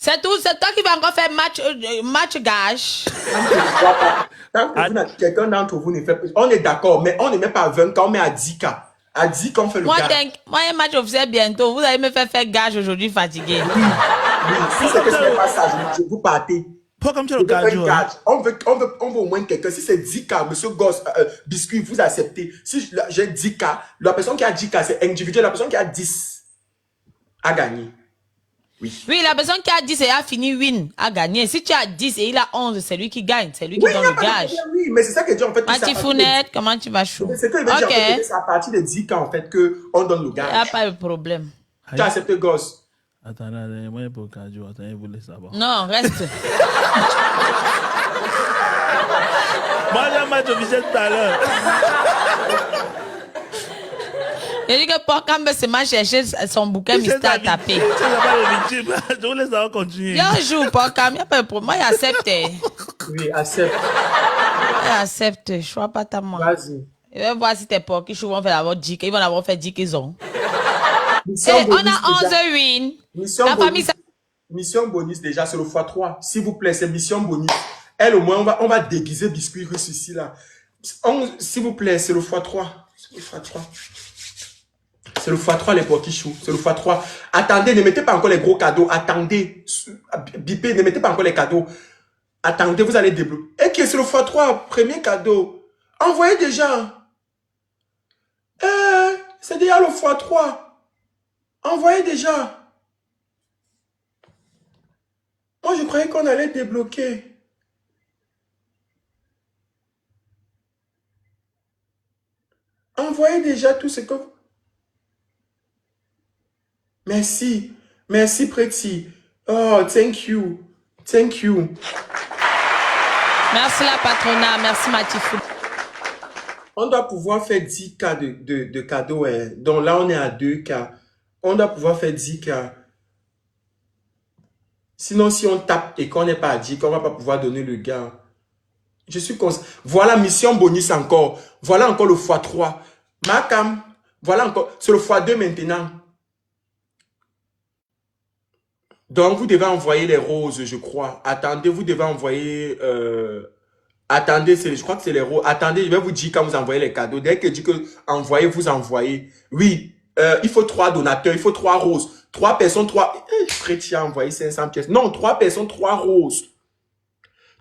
C'est tout, c'est toi qui vas encore faire match gage. Tant que quelqu'un d'entre vous ne fait pas, on est d'accord, mais on ne met pas à 20 ans, on met à 10K. À 10 qu'on fait le Moi, gars. moi, un match officiel bientôt. Vous allez me faire gage aujourd'hui fatigué. Oui, si c'est que ce n'est pas ça, vous partez. Pas comme tu as le gage. On veut au moins quelqu'un. Si c'est 10K, monsieur Gosse, Biscuit, vous acceptez. Si j'ai 10K, la personne qui a 10K, c'est individuel. La personne qui a 10 a gagné. Oui, la personne qui a 10 et a fini win a gagné. Si tu as 10 et il a 11, c'est lui qui gagne. C'est lui qui donne le gage. Oui, mais c'est ça que je dis en fait. Matifounette, comment tu vas chaud? C'est que je veux dire, en fait, c'est à partir de 10K en fait qu'on donne le gage. Il n'y a pas de problème. Tu as accepté Gosse? Attends, moi, pour cardio, attends, vous laissez savoir. Non, reste. Moi, j'ai un match officiel tout à l'heure. Il dit que Pokam se m'a cherché son bouquin mystère à taper. Je vous laisse avoir continuer. Je joue Pokam, il n'y a pas de problème. Moi, il accepte. Oui, accepte. Il accepte, je ne choisis pas ta main. Vas-y. Je vais voir si tes porquichous vont faire d'abord 10, ils vont d'abord faire 10 qu'ils ont. Mission bonus, on a 11 wins. Mission La bonus, famille, ça... mission bonus déjà, c'est le x3. S'il vous plaît, c'est mission bonus. Elle, au moins, on va déguiser Biscuit russe ici, là. S'il vous plaît, c'est le x3. C'est le x3. C'est le x3, les porquichous. C'est le x3. Attendez, ne mettez pas encore les gros cadeaux. Attendez. Bipez, ne mettez pas encore les cadeaux. Attendez, vous allez débloquer. Et qui est sur le x3, premier cadeau. Envoyez déjà. C'est déjà le x3. Envoyez déjà. Moi, je croyais qu'on allait débloquer. Envoyez déjà tout ce que... Merci. Merci, Pretty. Oh, thank you. Thank you. Merci la patronat. Merci Matifou. On doit pouvoir faire 10K de cadeaux. Hein. Donc là, on est à 2K. On doit pouvoir faire 10K. Sinon, si on tape et qu'on n'est pas à 10K, on ne va pas pouvoir donner le gars. Je suis conscient. Voilà, mission bonus encore. Voilà encore le x3. Macam, Voilà encore. C'est le x2 maintenant. Donc, vous devez envoyer les roses, je crois. Attendez, vous devez envoyer... attendez, je crois que c'est les roses. Attendez, je vais vous dire quand vous envoyez les cadeaux. Dès que je dis que envoyez, vous envoyez. Oui, il faut 3 donateurs, il faut 3 roses. 3 personnes, 3... Chrétien a envoyé 500 pièces. Non, 3 personnes, 3 roses.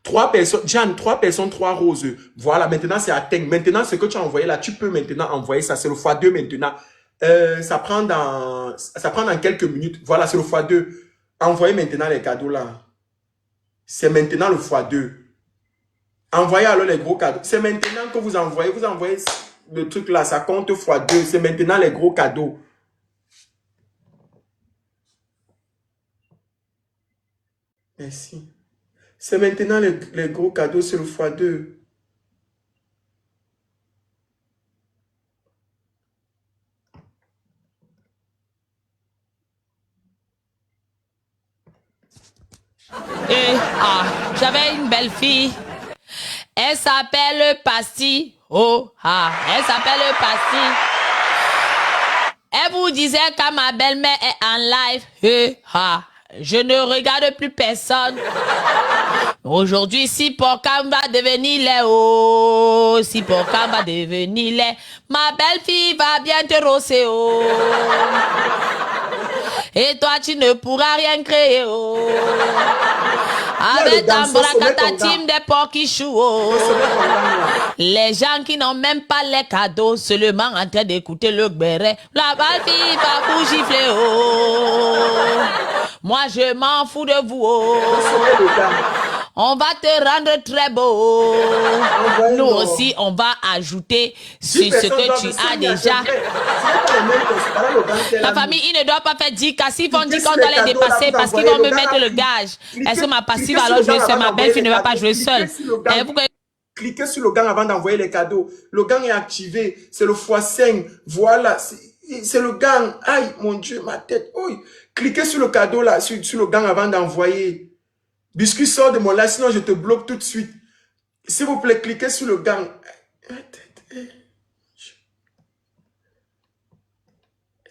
3 personnes, Jeanne, 3 personnes, 3 roses. Voilà, maintenant c'est atteint. Maintenant, ce que tu as envoyé là, tu peux maintenant envoyer ça. C'est le x2 maintenant. Ça prend dans quelques minutes. Voilà, c'est le x2. Envoyez maintenant les cadeaux là. C'est maintenant le x2. Envoyez alors les gros cadeaux. C'est maintenant que vous envoyez le truc là. Ça compte x2. C'est maintenant les gros cadeaux. Merci. C'est maintenant les gros cadeaux, c'est le x2. J'avais une belle fille. Elle s'appelle Pasti. Oh, elle s'appelle Pasti. Elle vous disait quand ma belle-mère est en live. Je ne regarde plus personne. Aujourd'hui, si Porcam va devenir lait, oh, si Porcam va devenir lait, ma belle-fille va bien te rosser, oh. Et toi, tu ne pourras rien créer, oh. Avec ta bracata team des porquichous, oh. Les gens qui n'ont même pas les cadeaux, seulement en train d'écouter le béret. La belle-fille va vous gifler, oh. Moi, je m'en fous de vous, oh. On va te rendre très beau. Nous aussi, on va ajouter sur ce que tu as déjà. La famille, il ne doit pas faire 10 cas. S'ils vont dire qu'on doit les dépasser parce qu'ils vont me mettre le gage. Est-ce que ma passive va alors jouer seule? Ma belle-fille ne va pas jouer seule. Cliquez sur le gang avant d'envoyer les cadeaux. Le gang est activé. C'est le x5. Voilà. C'est le gang. Aïe, mon Dieu, ma tête. Oui. Cliquez sur le cadeau là, sur le gang avant d'envoyer. Biscuit, sort de mon live, sinon je te bloque tout de suite. S'il vous plaît, cliquez sur le gang.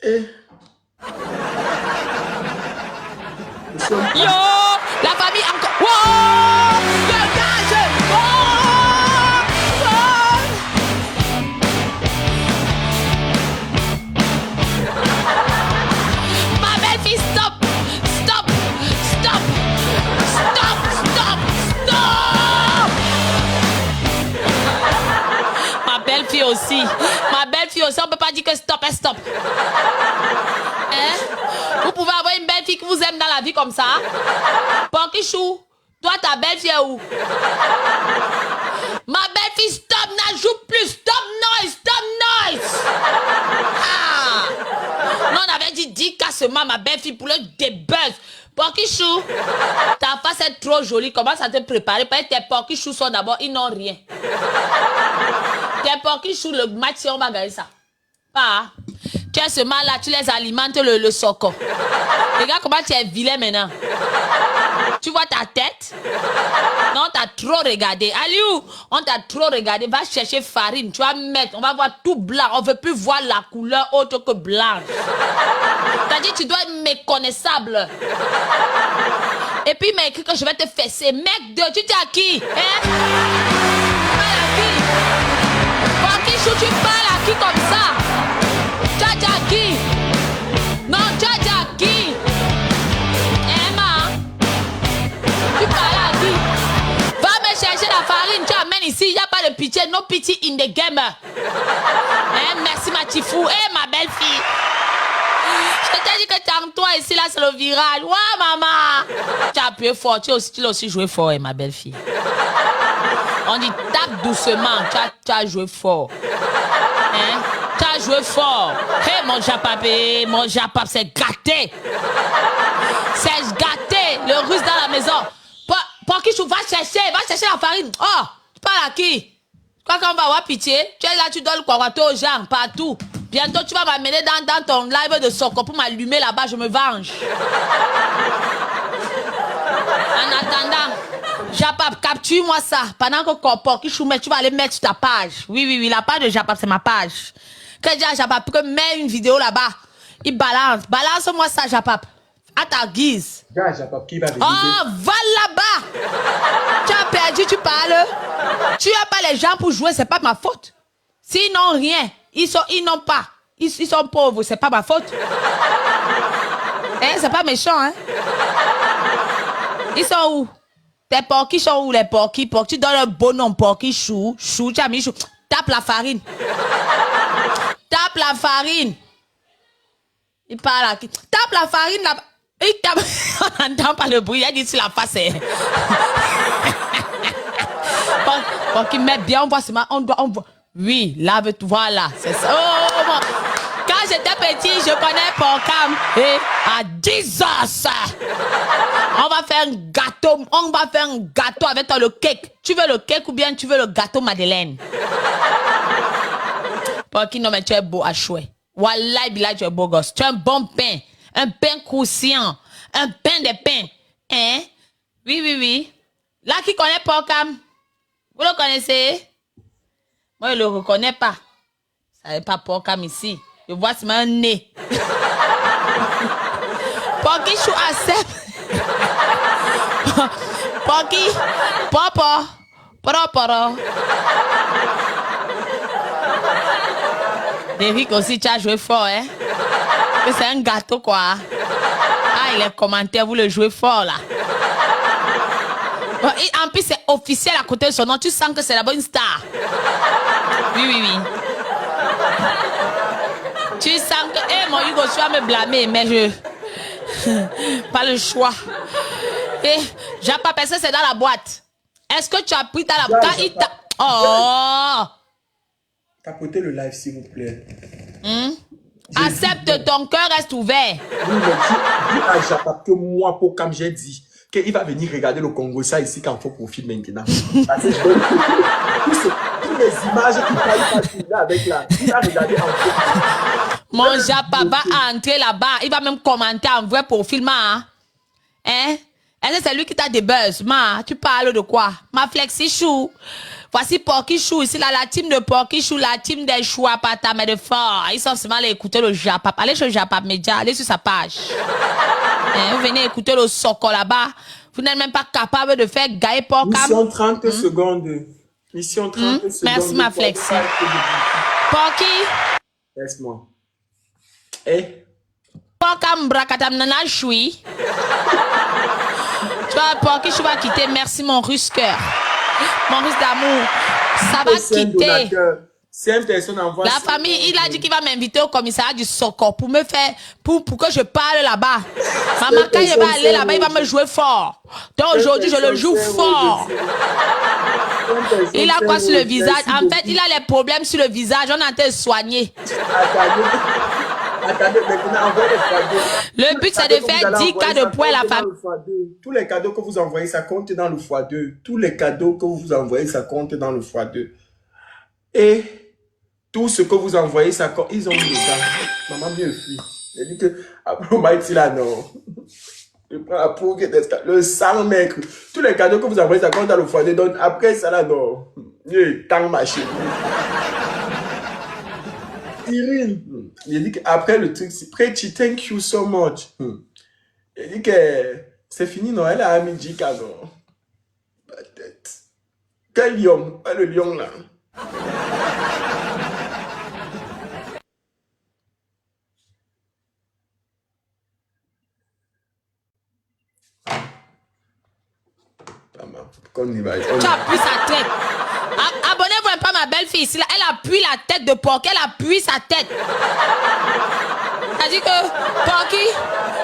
Yo, la famille encore. Wow, le gage. Ma belle-fille, stop. Ma belle-fille aussi. On peut pas dire que stop et stop. Hein? Vous pouvez avoir une belle-fille qui vous aime dans la vie comme ça. Porquichou, toi ta belle-fille est où? Ma belle-fille, stop, n'ajoute plus. Stop noise. Non, on avait dit 10 cassement ma belle-fille pour le débuzz. Porquichou, ta face est trop jolie. Commence à te préparer. Parce que tes porquichous sont d'abord, ils n'ont rien. Tes porquichous, le match, si on va gagner ça. Tu as ce mal-là, tu les alimentes le soco. Regarde comment tu es vilain maintenant. Tu vois ta tête? Non, on t'a trop regardé. Aliou, on t'a trop regardé. Va chercher farine. Tu vas mettre. On va voir tout blanc. On ne veut plus voir la couleur autre que blanche. T'as dit tu dois être méconnaissable. Et puis il m'a écrit que je vais te fesser. Mec de, tu dis à qui? Hein? Tu parles à qui? Porquichou, tu parles à qui comme ça? Tu as dit à qui? Non, tu as dit à qui? Emma, tu parles à qui? Va me chercher la farine, tu amènes ici, il n'y a pas de pitié, no pity in the game. Hein, merci ma tifou, ma belle-fille. Je t'ai dit que toi ici, là, c'est le virage. Ouais, maman. Tu as appuyé fort, tu l'as aussi joué fort, ma belle-fille. On dit tape doucement, tu as joué fort. Hein? Tu as joué fort. Hé, mon japap, c'est gâté. C'est gâté. Le russe dans la maison. Porquichou, va chercher la farine. Oh, tu parles à qui? Quand on va avoir pitié, tu es là, tu donnes le kwawato aux gens, partout. Bientôt, tu vas m'amener dans ton live de Soko pour m'allumer là-bas, je me venge. En attendant, Japap, capture-moi ça. Pendant que Porquichou, tu vas aller mettre sur ta page. Oui, la page de Japap, c'est ma page. Que j'ai à Japap, que mets une vidéo là-bas. Il balance. Balance-moi ça, Japap. À ta guise. Gars, Japap, qui va venir? Oh, va là-bas. Tu as perdu, tu parles. Tu n'as pas les gens pour jouer, c'est pas ma faute. S'ils n'ont rien, ils n'ont pas. Ils sont pauvres, c'est pas ma faute. Hein, c'est pas méchant, hein. Ils sont où? Tes porquis sont où, les porquis? Tu donnes un bon nom, porquis, chou, tu as mis chou. Tape la farine. Tape la farine. Il parle à qui? Tape la farine là-bas. Il tape. On n'entend pas le bruit, il a dit sur la face. Porquis met bien, on voit seulement, on voit. Oui, lave, voilà, c'est ça. Oh, bon. Quand j'étais petit, je connais Porcam. Et à 10 ans, on va faire un gâteau avec toi, le cake. Tu veux le cake ou bien tu veux le gâteau Madeleine? Porky, non mais tu es beau à chouer. Wallahi, Bilal, tu es beau gosse. Tu as un bon pain. Un pain croustillant. Un pain de pain. Hein? Oui. Là, qui connaît Porcam? Vous le connaissez? Moi, je ne le reconnais pas. Ça n'est pas Porcam ici. Je vois seulement un nez. Porky chou accepte. Porky, papa, poro. Derrick aussi, tu as joué fort, hein? Que c'est un gâteau, quoi. Ah, les commentaires, vous le jouez fort, là. Bon, et en plus, c'est officiel à côté de son nom. Tu sens que c'est la bonne star. Oui. Tu sens que... Eh, mon Hugo, tu vas me blâmer, mais je... Pas le choix. Et j'ai pas pensé c'est dans la boîte. Est-ce que tu as pris dans la boîte? Oh! Tapotez le live, s'il vous plaît. Accepte, ton cœur reste ouvert. Oui, mais dis à Japap que moi, pour comme j'ai dit, qu'il va venir regarder le Congo, ça ici, quand il faut profil maintenant. Parce que toutes les images qu'il parle avec là, il va regarder en fait. Mon Japap va entrer là-bas, il va même commenter en vrai profil, ma. Hein? Est-ce que c'est lui qui t'a des buzz, ma? Tu parles de quoi? Ma flexi chou. Voici Porky Chou, ici, là, la team de Porky Chou, la team des choux à pata, mais de fort. Ils sont seulement allés écouter le Japap. Allez sur Japap Media, allez sur sa page. Vous venez écouter le Soko là-bas. Vous n'êtes même pas capable de faire gagner Porcam. Mission 30 secondes. Mission 30 secondes. Merci, ma flexi. Porky. Laisse-moi. Eh? Porcam brakatam nana choui. Tu vois, Porky Chou va quitter. Merci, mon russe cœur. Mon russe d'amour, ça va quitter. Si une personne envoie... La famille, il a dit qu'il va m'inviter au commissariat du Soko pour me faire, pour que je parle là-bas. Maman, quand il va aller là-bas, il va me jouer fort. Donc aujourd'hui, je le joue fort. Il a quoi sur le visage? En fait, il a les problèmes sur le visage. On a été soigné. Attendez, maintenant, envoyez les cadeaux. Le but, c'est de faire 10 cas de poids à la famille. Tous les cadeaux que vous envoyez, ça compte dans le x2. Tous les cadeaux que vous envoyez, ça compte dans le x2. Et tout ce que vous envoyez, ça compte. Ils ont mis le gars. Maman, mieux fille. Elle dit que, après, on m'a dit là, non. Je prends la poule, le sang, mec. Tous les cadeaux que vous envoyez, ça compte dans le x2. Donc, après ça, là, non. Tant machine. Irine, il dit qu'après le truc, c'est Prechi, thank you so much. Il dit que c'est fini, non? Elle a ami Jika, non? Ma tête. Quel lion? Pas le lion là. Tu appuies sa tête. Abonnez-vous un peu à ma belle-fille ici. Elle appuie la tête de Porky. Elle appuie sa tête. C'est-à-dire que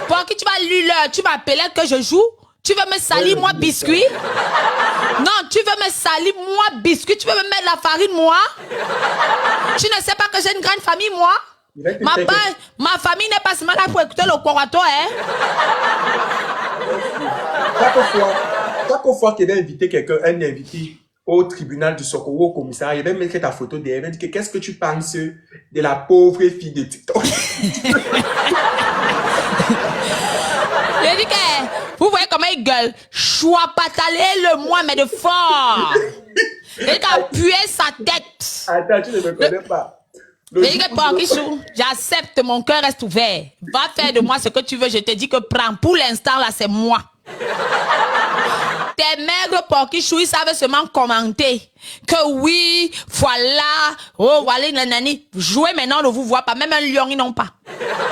Porky, tu vas lui l'heure. Tu m'appelais que je joue. Tu veux me salir, moi, biscuit? Non, tu veux me salir, moi, biscuit? Tu veux me mettre la farine, moi? Tu ne sais pas que j'ai une grande famille, moi? Ma famille n'est pas seulement là pour écouter le Kwarato, hein? Chaque fois qu'il va inviter quelqu'un, un invité au tribunal du Soko, au commissariat, il va mettre ta photo derrière. Il va dire qu'est-ce que tu penses de la pauvre fille de TikTok? Je dis que vous voyez comment il gueule. Choix patalé le moi, mais de fort. Il a appuyé sa tête. Attends, tu ne me connais pas. Mais Porkichou, j'accepte, mon cœur reste ouvert. Va faire de moi ce que tu veux, je te dis que prends. Pour l'instant, là, c'est moi. Tes maigres Porkichou, ils savent seulement commenter. Que oui, voilà, oh, voilà, nanani. Jouez maintenant, on ne vous voit pas. Même un lion, ils n'ont pas.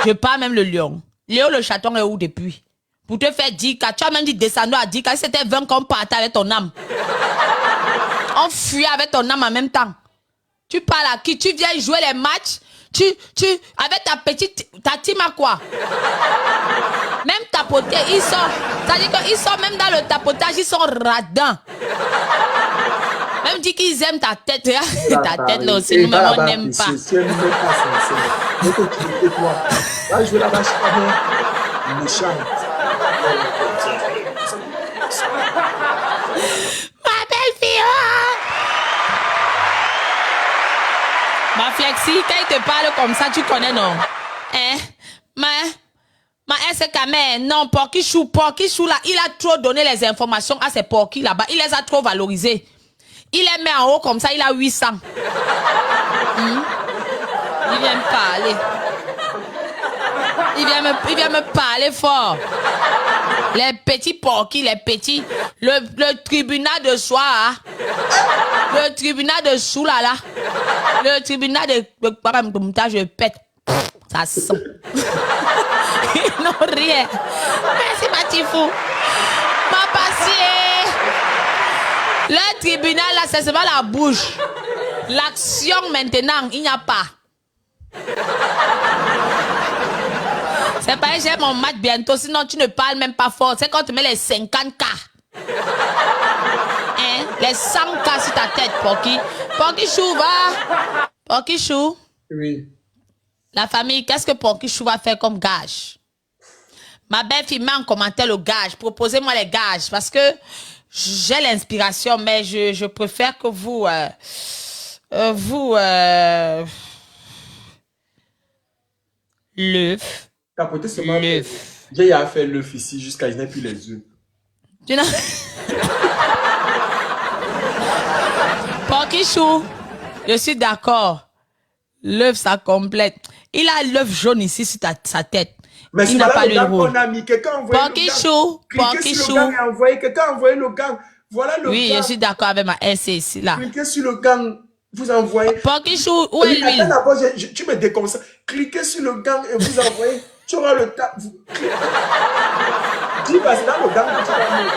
Je parle même le lion. Léo le chaton est où depuis? Pour te faire 10K, tu as même dit descendre à 10K. C'était 20 qu'on partait avec ton âme. On fuit avec ton âme en même temps. Tu parles à qui? Tu viens jouer les matchs? Avec ta team à quoi? Même tapoter, ils sont, c'est-à-dire qu'ils sont même dans le tapotage, ils sont radins. Même dit qu'ils aiment ta tête. Ta tête là aussi, nous-mêmes on n'aime pas. Si elle n'aime pas ça, c'est toi. Va jouer là-bas, je suis méchant. Ma belle fille. Ma Flexi, quand il te parle comme ça, tu connais non? Hein? Ma SKM, non, Porkichou là, il a trop donné les informations à ses porquis là-bas. Il les a trop valorisés. Il les met en haut comme ça, il a 800. Il vient me parler. Il vient me parler fort. Les petits porquis, les petits. Le tribunal de soir. Le tribunal de Soulala. Le tribunal de je pète. Ça sent. Ils n'ont rien. Merci, Matifou. Ma passée. Le tribunal, là, c'est seulement la bouche. L'action, maintenant, il n'y a pas. C'est pas j'ai mon match bientôt, sinon tu ne parles même pas fort. C'est quand tu mets les 50K. Hein? Les 100K sur ta tête, Porky. Porkichou, va. Porkichou. Oui. La famille, qu'est-ce que Porkichou va faire comme gage? Ma belle-fille met en commentaire le gage. Proposez-moi les gages. Parce que j'ai l'inspiration, mais je préfère que vous... l'œuf. Tapoter seulement. J'ai à faire l'œuf ici jusqu'à je n'ai plus les œufs. Tu n'as... Porkichou, je suis d'accord. L'œuf, ça complète. Il a l'œuf jaune ici sur sa tête. Mais il n'a pas le rouge. Quelqu'un a envoyé Porkichou, Porkichou. Quelqu'un a envoyé le gang. Voilà le gang. Oui, je suis d'accord avec ma SC ici, là. Cliquez sur le gang. Vous envoyez. Porkichou, où est l'huile? D'abord, tu me déconcentres. Cliquez sur le gang et vous envoyez. Tu auras le tas. Dis, bah, c'est dans le gang que tu vas mettre.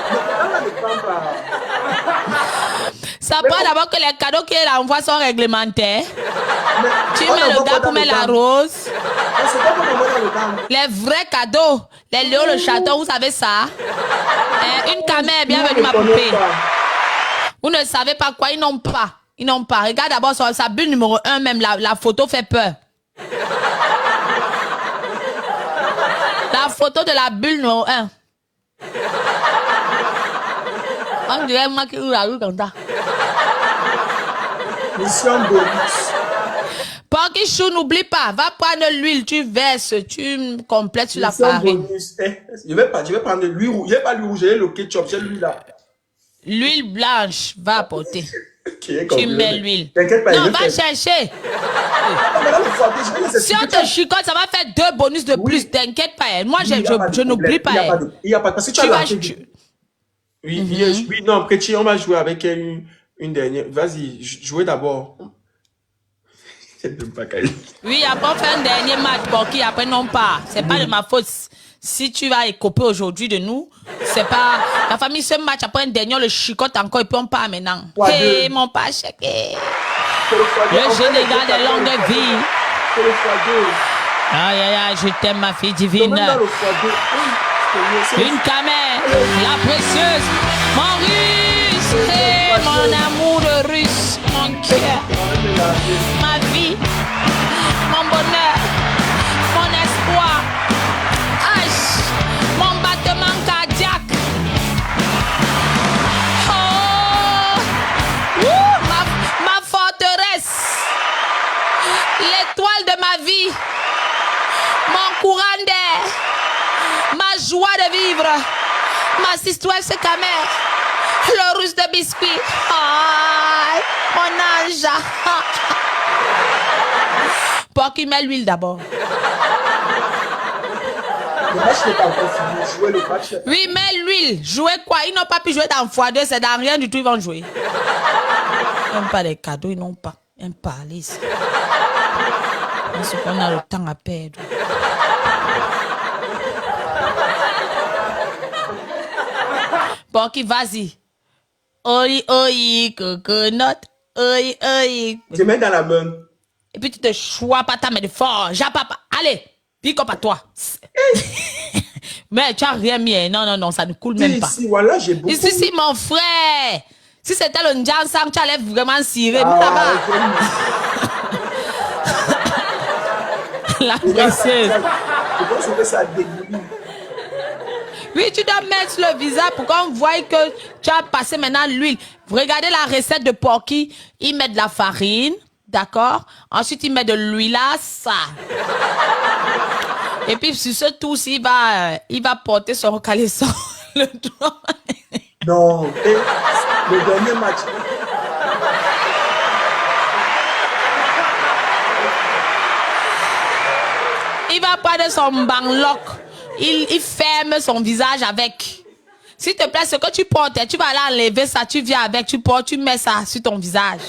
Ça part d'abord que les cadeaux qu'il envoie sont réglementaires. Tu mets le gars pour mettre la rose. Les vrais cadeaux. Les Léo, le château, vous savez ça? Une caméra, bienvenue ma poupée. Vous ne savez pas quoi, ils n'ont pas. Ils n'ont pas. Regarde d'abord sa bulle numéro 1, même la photo fait peur. La photo de la bulle numéro 1. On dirait moi qui ouvre la rue comme ça. Mission bonus. Porkichou, n'oublie pas. Va prendre l'huile, tu verses, tu complètes sur la farine. Je vais prendre l'huile rouge. Je vais pas l'huile rouge, j'ai le ketchup, j'ai l'huile là. L'huile blanche, va apporter. Okay, tu mets l'huile. Non, va chercher. Si on te chicote, ça va faire 2 bonus de plus. T'inquiète pas. Moi, je n'oublie pas. Il n'y a pas. Parce que tu as oui, non, après, on va jouer avec une dernière. Vas-y, jouez d'abord. Oui, après, on fait un dernier match pour qui après, non pas. C'est pas de ma faute. Si tu vas écoper aujourd'hui de nous, c'est pas... La famille se match après un dernier, le chicote encore et puis on part maintenant. Hé, mon pas checké. Le Sénégal de longue vie. Aïe, aïe, aïe, je t'aime, ma fille divine. Une camère, la précieuse, mon russe, hey, mon amour de russe, mon cœur, ma vie, mon bonheur, mon espoir, mon battement cardiaque. Oh, ma forteresse, l'étoile de ma vie, mon courant d'air. Ma joie de vivre, ma histoire c'est quand même le russe de biscuit. Oh, mon ange. Porky, mets l'huile d'abord. Le match n'est pas encore fini. Jouer le match. Oui, mets l'huile. Jouer quoi? Ils n'ont pas pu jouer dans x2, c'est dans rien du tout, ils vont jouer. Ils n'ont pas les cadeaux, ils n'ont pas. Ils n'aiment pas aller ici. Parce qu'on a le temps à perdre. Porky, vas-y. Oi, oi, coconut. Oi, oi. Je mets dans la main. Et puis tu te choisis pas ta main de fort. Japapa. Allez, pique up à toi. Mais tu n'as rien mis. Hein. Non, non, non, ça ne coule même pas. Ici, voilà, j'ai beaucoup. Ici, mon frère. Si c'était le Njansang, tu allais vraiment cirer. Ah, La précieuse. Je pense que ça dégouline. Oui, tu dois mettre le visage pour qu'on voie que tu as passé maintenant l'huile. Vous regardez la recette de Porky. Il met de la farine, d'accord? Ensuite, il met de l'huile à ça. Et puis, sur ce tout, il va porter son caleçon le doigt. Non, et le dernier match. Il va prendre son banglock. Il ferme son visage avec. S'il te plaît, ce que tu portes, tu vas aller enlever ça, tu viens avec, tu portes, tu mets ça sur ton visage.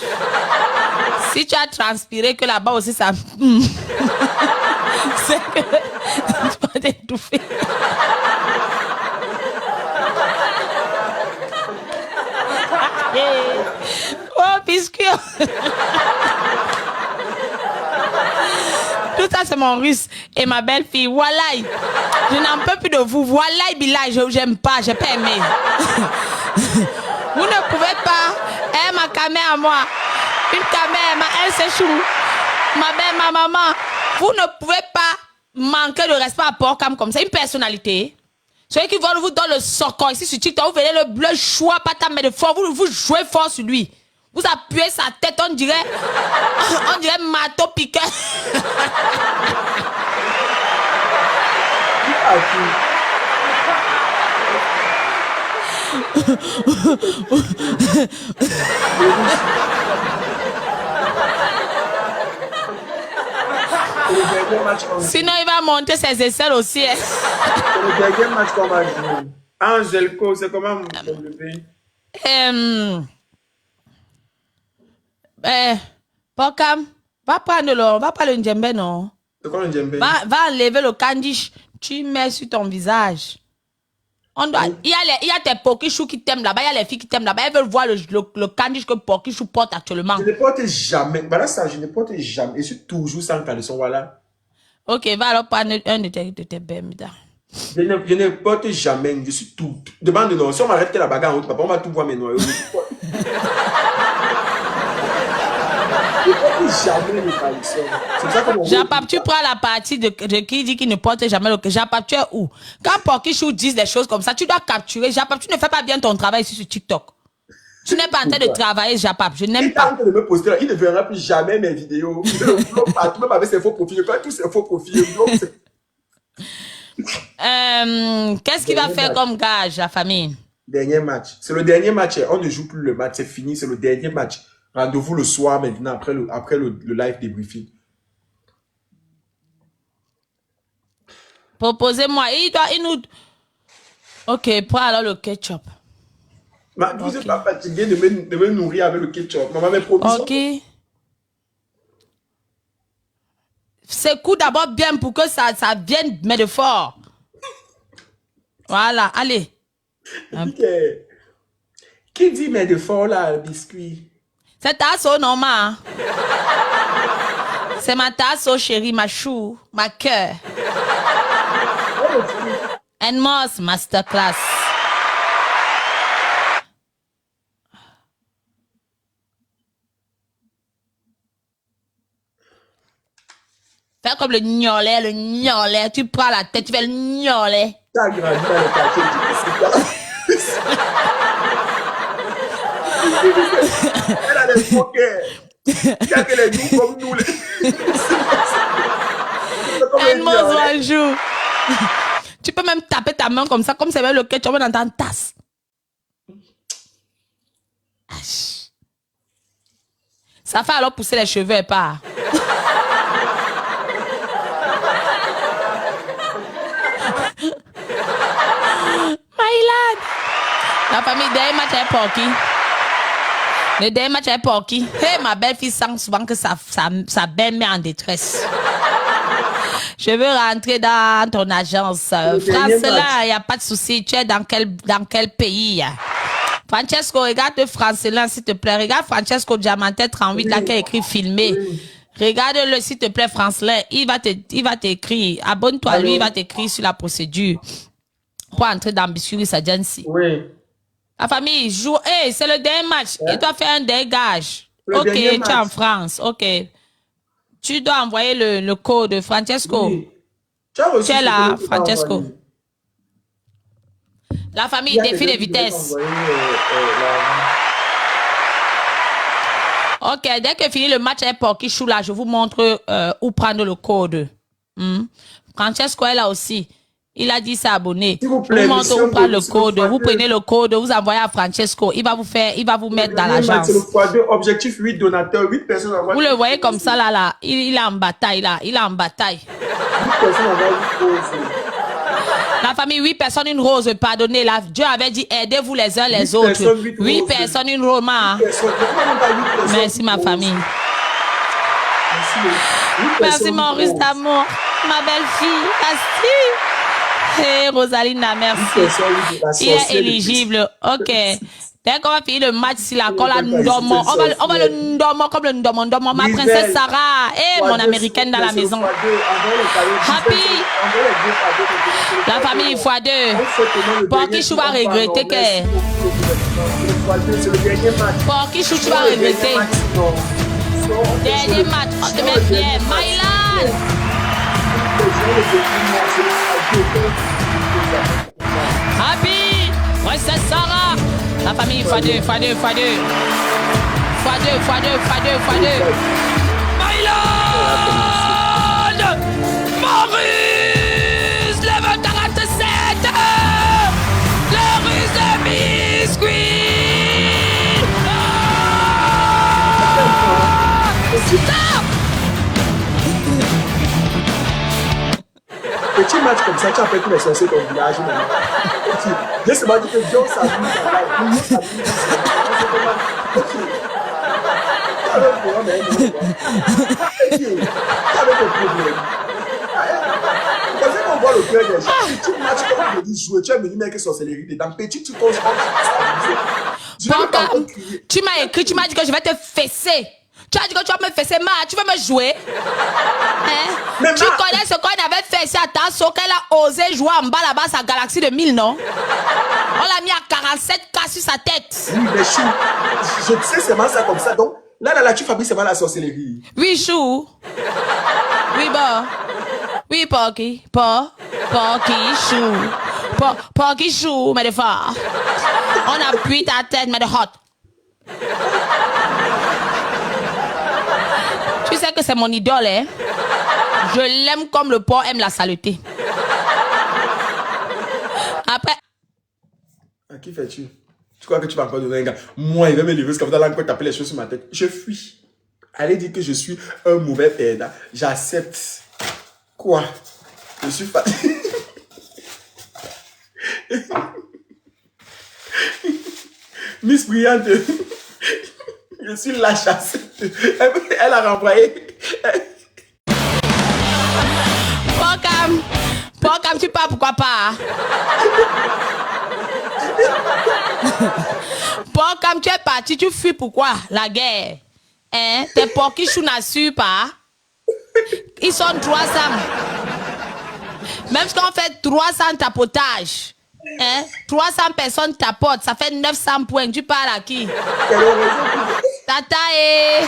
Si tu as transpiré que là-bas aussi ça... c'est que tu vas t'étouffer. Oh, biscuit. Tout ça, c'est mon russe et ma belle-fille. Wallahi, je n'en peux plus de vous. Wallahi, Bilal, j'aime pas, j'ai pas aimé. Vous ne pouvez pas, ma caméra à moi, une caméra, elle c'est chou, ma belle, ma maman. Vous ne pouvez pas manquer de respect à Porkam comme ça, une personnalité. Ceux qui veulent vous donner le socor ici sur TikTok, vous venez le choix, pas ta main de fort, vous jouez fort sur lui. Vous appuyez sa tête, on dirait marteau piqueur. Sinon, il va monter ses aisselles aussi. Hein. Le dernier match qu'on va jouer. Angelco, c'est comment mon bébé? Porkam, va prendre le djembé, non? C'est quoi le djembé? Va enlever le candiche, tu mets sur ton visage. Il y a tes Porkichou qui t'aiment là-bas, il y a les filles qui t'aiment là-bas, elles veulent voir le candiche que Porkichou porte actuellement. Je ne porte jamais, voilà ça, je ne porte jamais, je suis toujours sans caleçon, voilà. Ok, va alors prendre un de tes bébés. Je ne porte jamais, je suis tout. Demande non, si on m'arrête que la bagarre en route, papa, on va tout voir mes noyaux. Je ne porte jamais le caleçon. C'est ça que Japap, tu prends la partie de qui dit qu'il ne porte jamais le... Japap, tu es où? Quand Porkichou dit des choses comme ça, tu dois capturer. Japap, tu ne fais pas bien ton travail ici sur TikTok. Tu n'es pas en train de travailler, Japap. Je n'aime pas. Il est en train de me poster là. Il ne verra plus jamais mes vidéos. Il me bloque partout, même avec ses faux profils. Quand tous ses faux profils, qu'est-ce qu'il va faire comme gage, la famille? Dernier match. C'est le dernier match. On ne joue plus le match. C'est fini. C'est le dernier match. Rendez-vous le soir maintenant, après le live débriefing. Proposez-moi. Il nous... Ok, prends alors le ketchup. Vous n'êtes pas fatigué de me nourrir avec le ketchup. Maman m'a promis. Ok. C'est coup d'abord bien pour que ça vienne, mais de fort. Voilà, allez. Qui dit mais de fort là, le biscuit? C'est ta so normal. C'est ma tasse, chérie, ma chou, ma cœur. Enmos Masterclass. Fais comme le gnolet, tu prends la tête, tu fais le gnolet. T'as grandi dans le quartier du Elle a des poker. Il y a que les nous comme nous. Enmos bonjour. Tu peux même taper ta main comme ça, comme c'est même le ketchup dans ta tasse. Ça fait alors pousser les cheveux, pas. Mylan. La famille dernier match est pour qui? Le dernier match est pour qui? Hey, ma belle-fille sent souvent que sa belle-mère en détresse. Je veux rentrer dans ton agence. Francelin, il n'y a pas de souci. Tu es dans quel pays? Francesco, regarde Francelin, s'il te plaît. Regarde Francesco Diamante 38, là, qui a écrit filmé. Regarde-le, s'il te plaît, Francelin. Il va t'écrire. Abonne-toi à lui, il va t'écrire sur la procédure pour entrer dans Biscuit Agency. Oui. La famille joue. Hey, c'est le dernier match. Il doit faire un dégage. Ok, tu es en France. Ok. Tu dois envoyer le code, Francesco. Oui. Tu es là, Francesco. La famille, défi de vitesse. Ok, dès que fini le match est pour qui joue là, je vous montre où prendre le code. Francesco est là aussi. Il a dit s'abonner. S'il vous plaît, vous montre où prendre le code. Vous prenez le code, vous envoyez à Francesco. Il va vous mettre dans l'agence. C'est le x2, objectif 8 donateurs, 8 personnes envoient. Vous le voyez comme ça là. Il est en bataille là. Il est en bataille. 8 personnes envoient une rose. La famille, 8 personnes, une rose. Pardonnez là. Dieu avait dit aidez-vous les uns les autres. 8 personnes, une rose. Merci ma famille. Merci Maurice d'amour. Ma belle-fille. Merci. Hey, Rosalinda, merci. Il est éligible. Ok. Dès qu'on va finir le match, si la colle nous dormons, on va le dormir comme le dormons. Ma princesse Sarah et mon américaine dans la maison. Happy. La famille x2. Pour qui je vais regretter que. Pour qui je vais regretter. Dernier match. On te met bien. Mylan. Happy, princesse Sarah. La famille x2. Mylan. Maurice, level 47. Le russe de biscuit. Stop. Petit match comme ça, tu appelles tous les sorciers ton village. Laisse-moi dire que Dieu s'amuse on voit le cœur des gens. Tu match comme je dis jouer, tu es venu mettre sorcellerie dedans. Petit, tu penses tu m'as écrit, tu m'as dit que je vais te fesser. Tu as dit que tu vas me fesser, tu veux me jouer? Hein? Tu connais ce qu'on avait fessé à Tasso, qu'elle a osé jouer en bas là-bas sa galaxie de 1000, non? On l'a mis à 47K sur sa tête. Oui, mais chou, je sais seulement ça comme ça. Donc, là, tu fabriques seulement la sorcellerie. Oui, chou. Oui, bon. Oui, Porky. Porky, chou. Porky, chou, mais de fort. On appuie ta tête, mais de hot. Tu sais que c'est mon idole, hein? Je l'aime comme le porc aime la saleté. Après... À qui fais-tu? Tu crois que tu vas encore donner un gars? Moi, il va me livrer ce que vous allez encore taper les choses sur ma tête. Je fuis. Allez dire que je suis un mauvais perdant. J'accepte. Quoi? Je suis pas... Miss Brillante. Je suis la chasse. Elle a renvoyé. Porcam, tu pars, pourquoi pas? Porcam, tu es parti, tu fuis, pourquoi? La guerre. Hein? Tes porquichous n'assurent pas. Ils sont 300. Même si on fait 300 tapotages. Hein? 300 personnes tapotent, ça fait 900 points. Tu parles à qui? Tata et...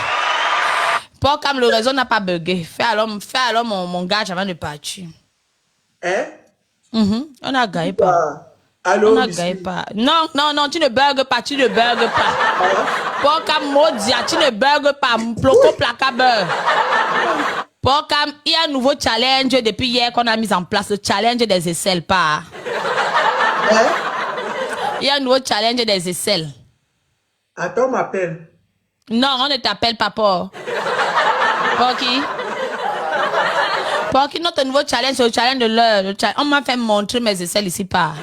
Porcam, le réseau n'a pas bugué. Fais alors mon gage avant de partir. Hein? On n'a gagné pas. Allô, on n'a gagné pas. Non, tu ne bugues pas, Porcam, Modia, tu ne bugues pas. Ploco, placa, beurre. Porcam, il y a un nouveau challenge depuis hier qu'on a mis en place. Le challenge des aisselles, pas. Il y a un nouveau challenge des aisselles. Attends, m'appelle. Non, on ne t'appelle pas Paul. Porky. Porky, notre nouveau challenge, c'est le challenge de l'heure. On m'a fait montrer mes aisselles ici pas.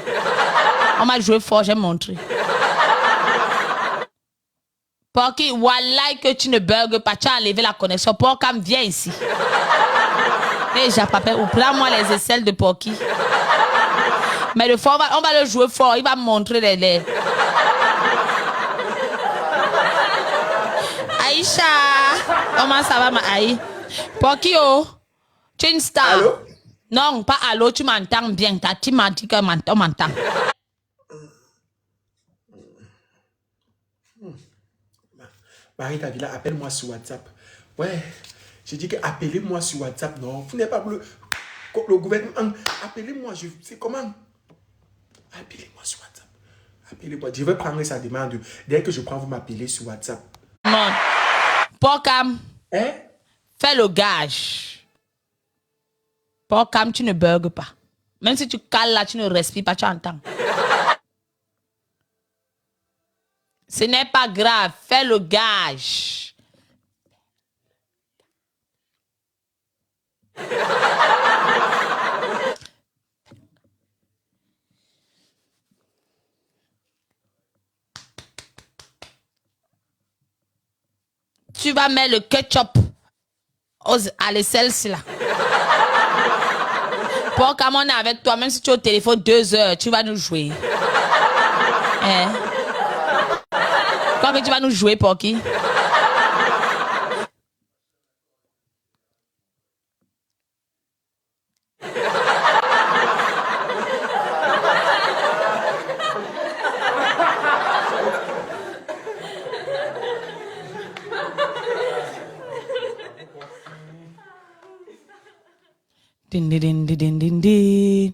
On m'a joué fort, j'ai montré. Porky, wallah que tu ne bugs pas, tu as enlevé la connexion. Porky, viens ici. Et j'ai papé, ou prends-moi les aisselles de Porky. Mais le fort, on va le jouer fort, il va me montrer les. Aïcha, comment ça va, ma Aïe? Porky, oh, tu es une star. Allô? Non, pas allô, tu m'entends bien. Tu m'as dit qu'on m'entend. Marie Davila, appelle-moi sur WhatsApp. Ouais, j'ai dit que appelez-moi sur WhatsApp. Non, vous n'êtes pas le gouvernement. Appelez-moi, je sais comment. Appelez-moi sur WhatsApp. Appelez-moi. Je vais prendre sa demande. Dès que je prends, vous m'appelez sur WhatsApp. Non. Porcam. Hein? Fais le gage. Porcam, tu ne bugs pas. Même si tu cales là, tu ne respires pas, tu entends. Ce n'est pas grave. Fais le gage. Tu vas mettre le ketchup à l'aisselle là. Pour comme on est avec toi, même si tu es au téléphone 2 heures, tu vas nous jouer. Hein? Comment tu vas nous jouer, Porky? Din din din din din din.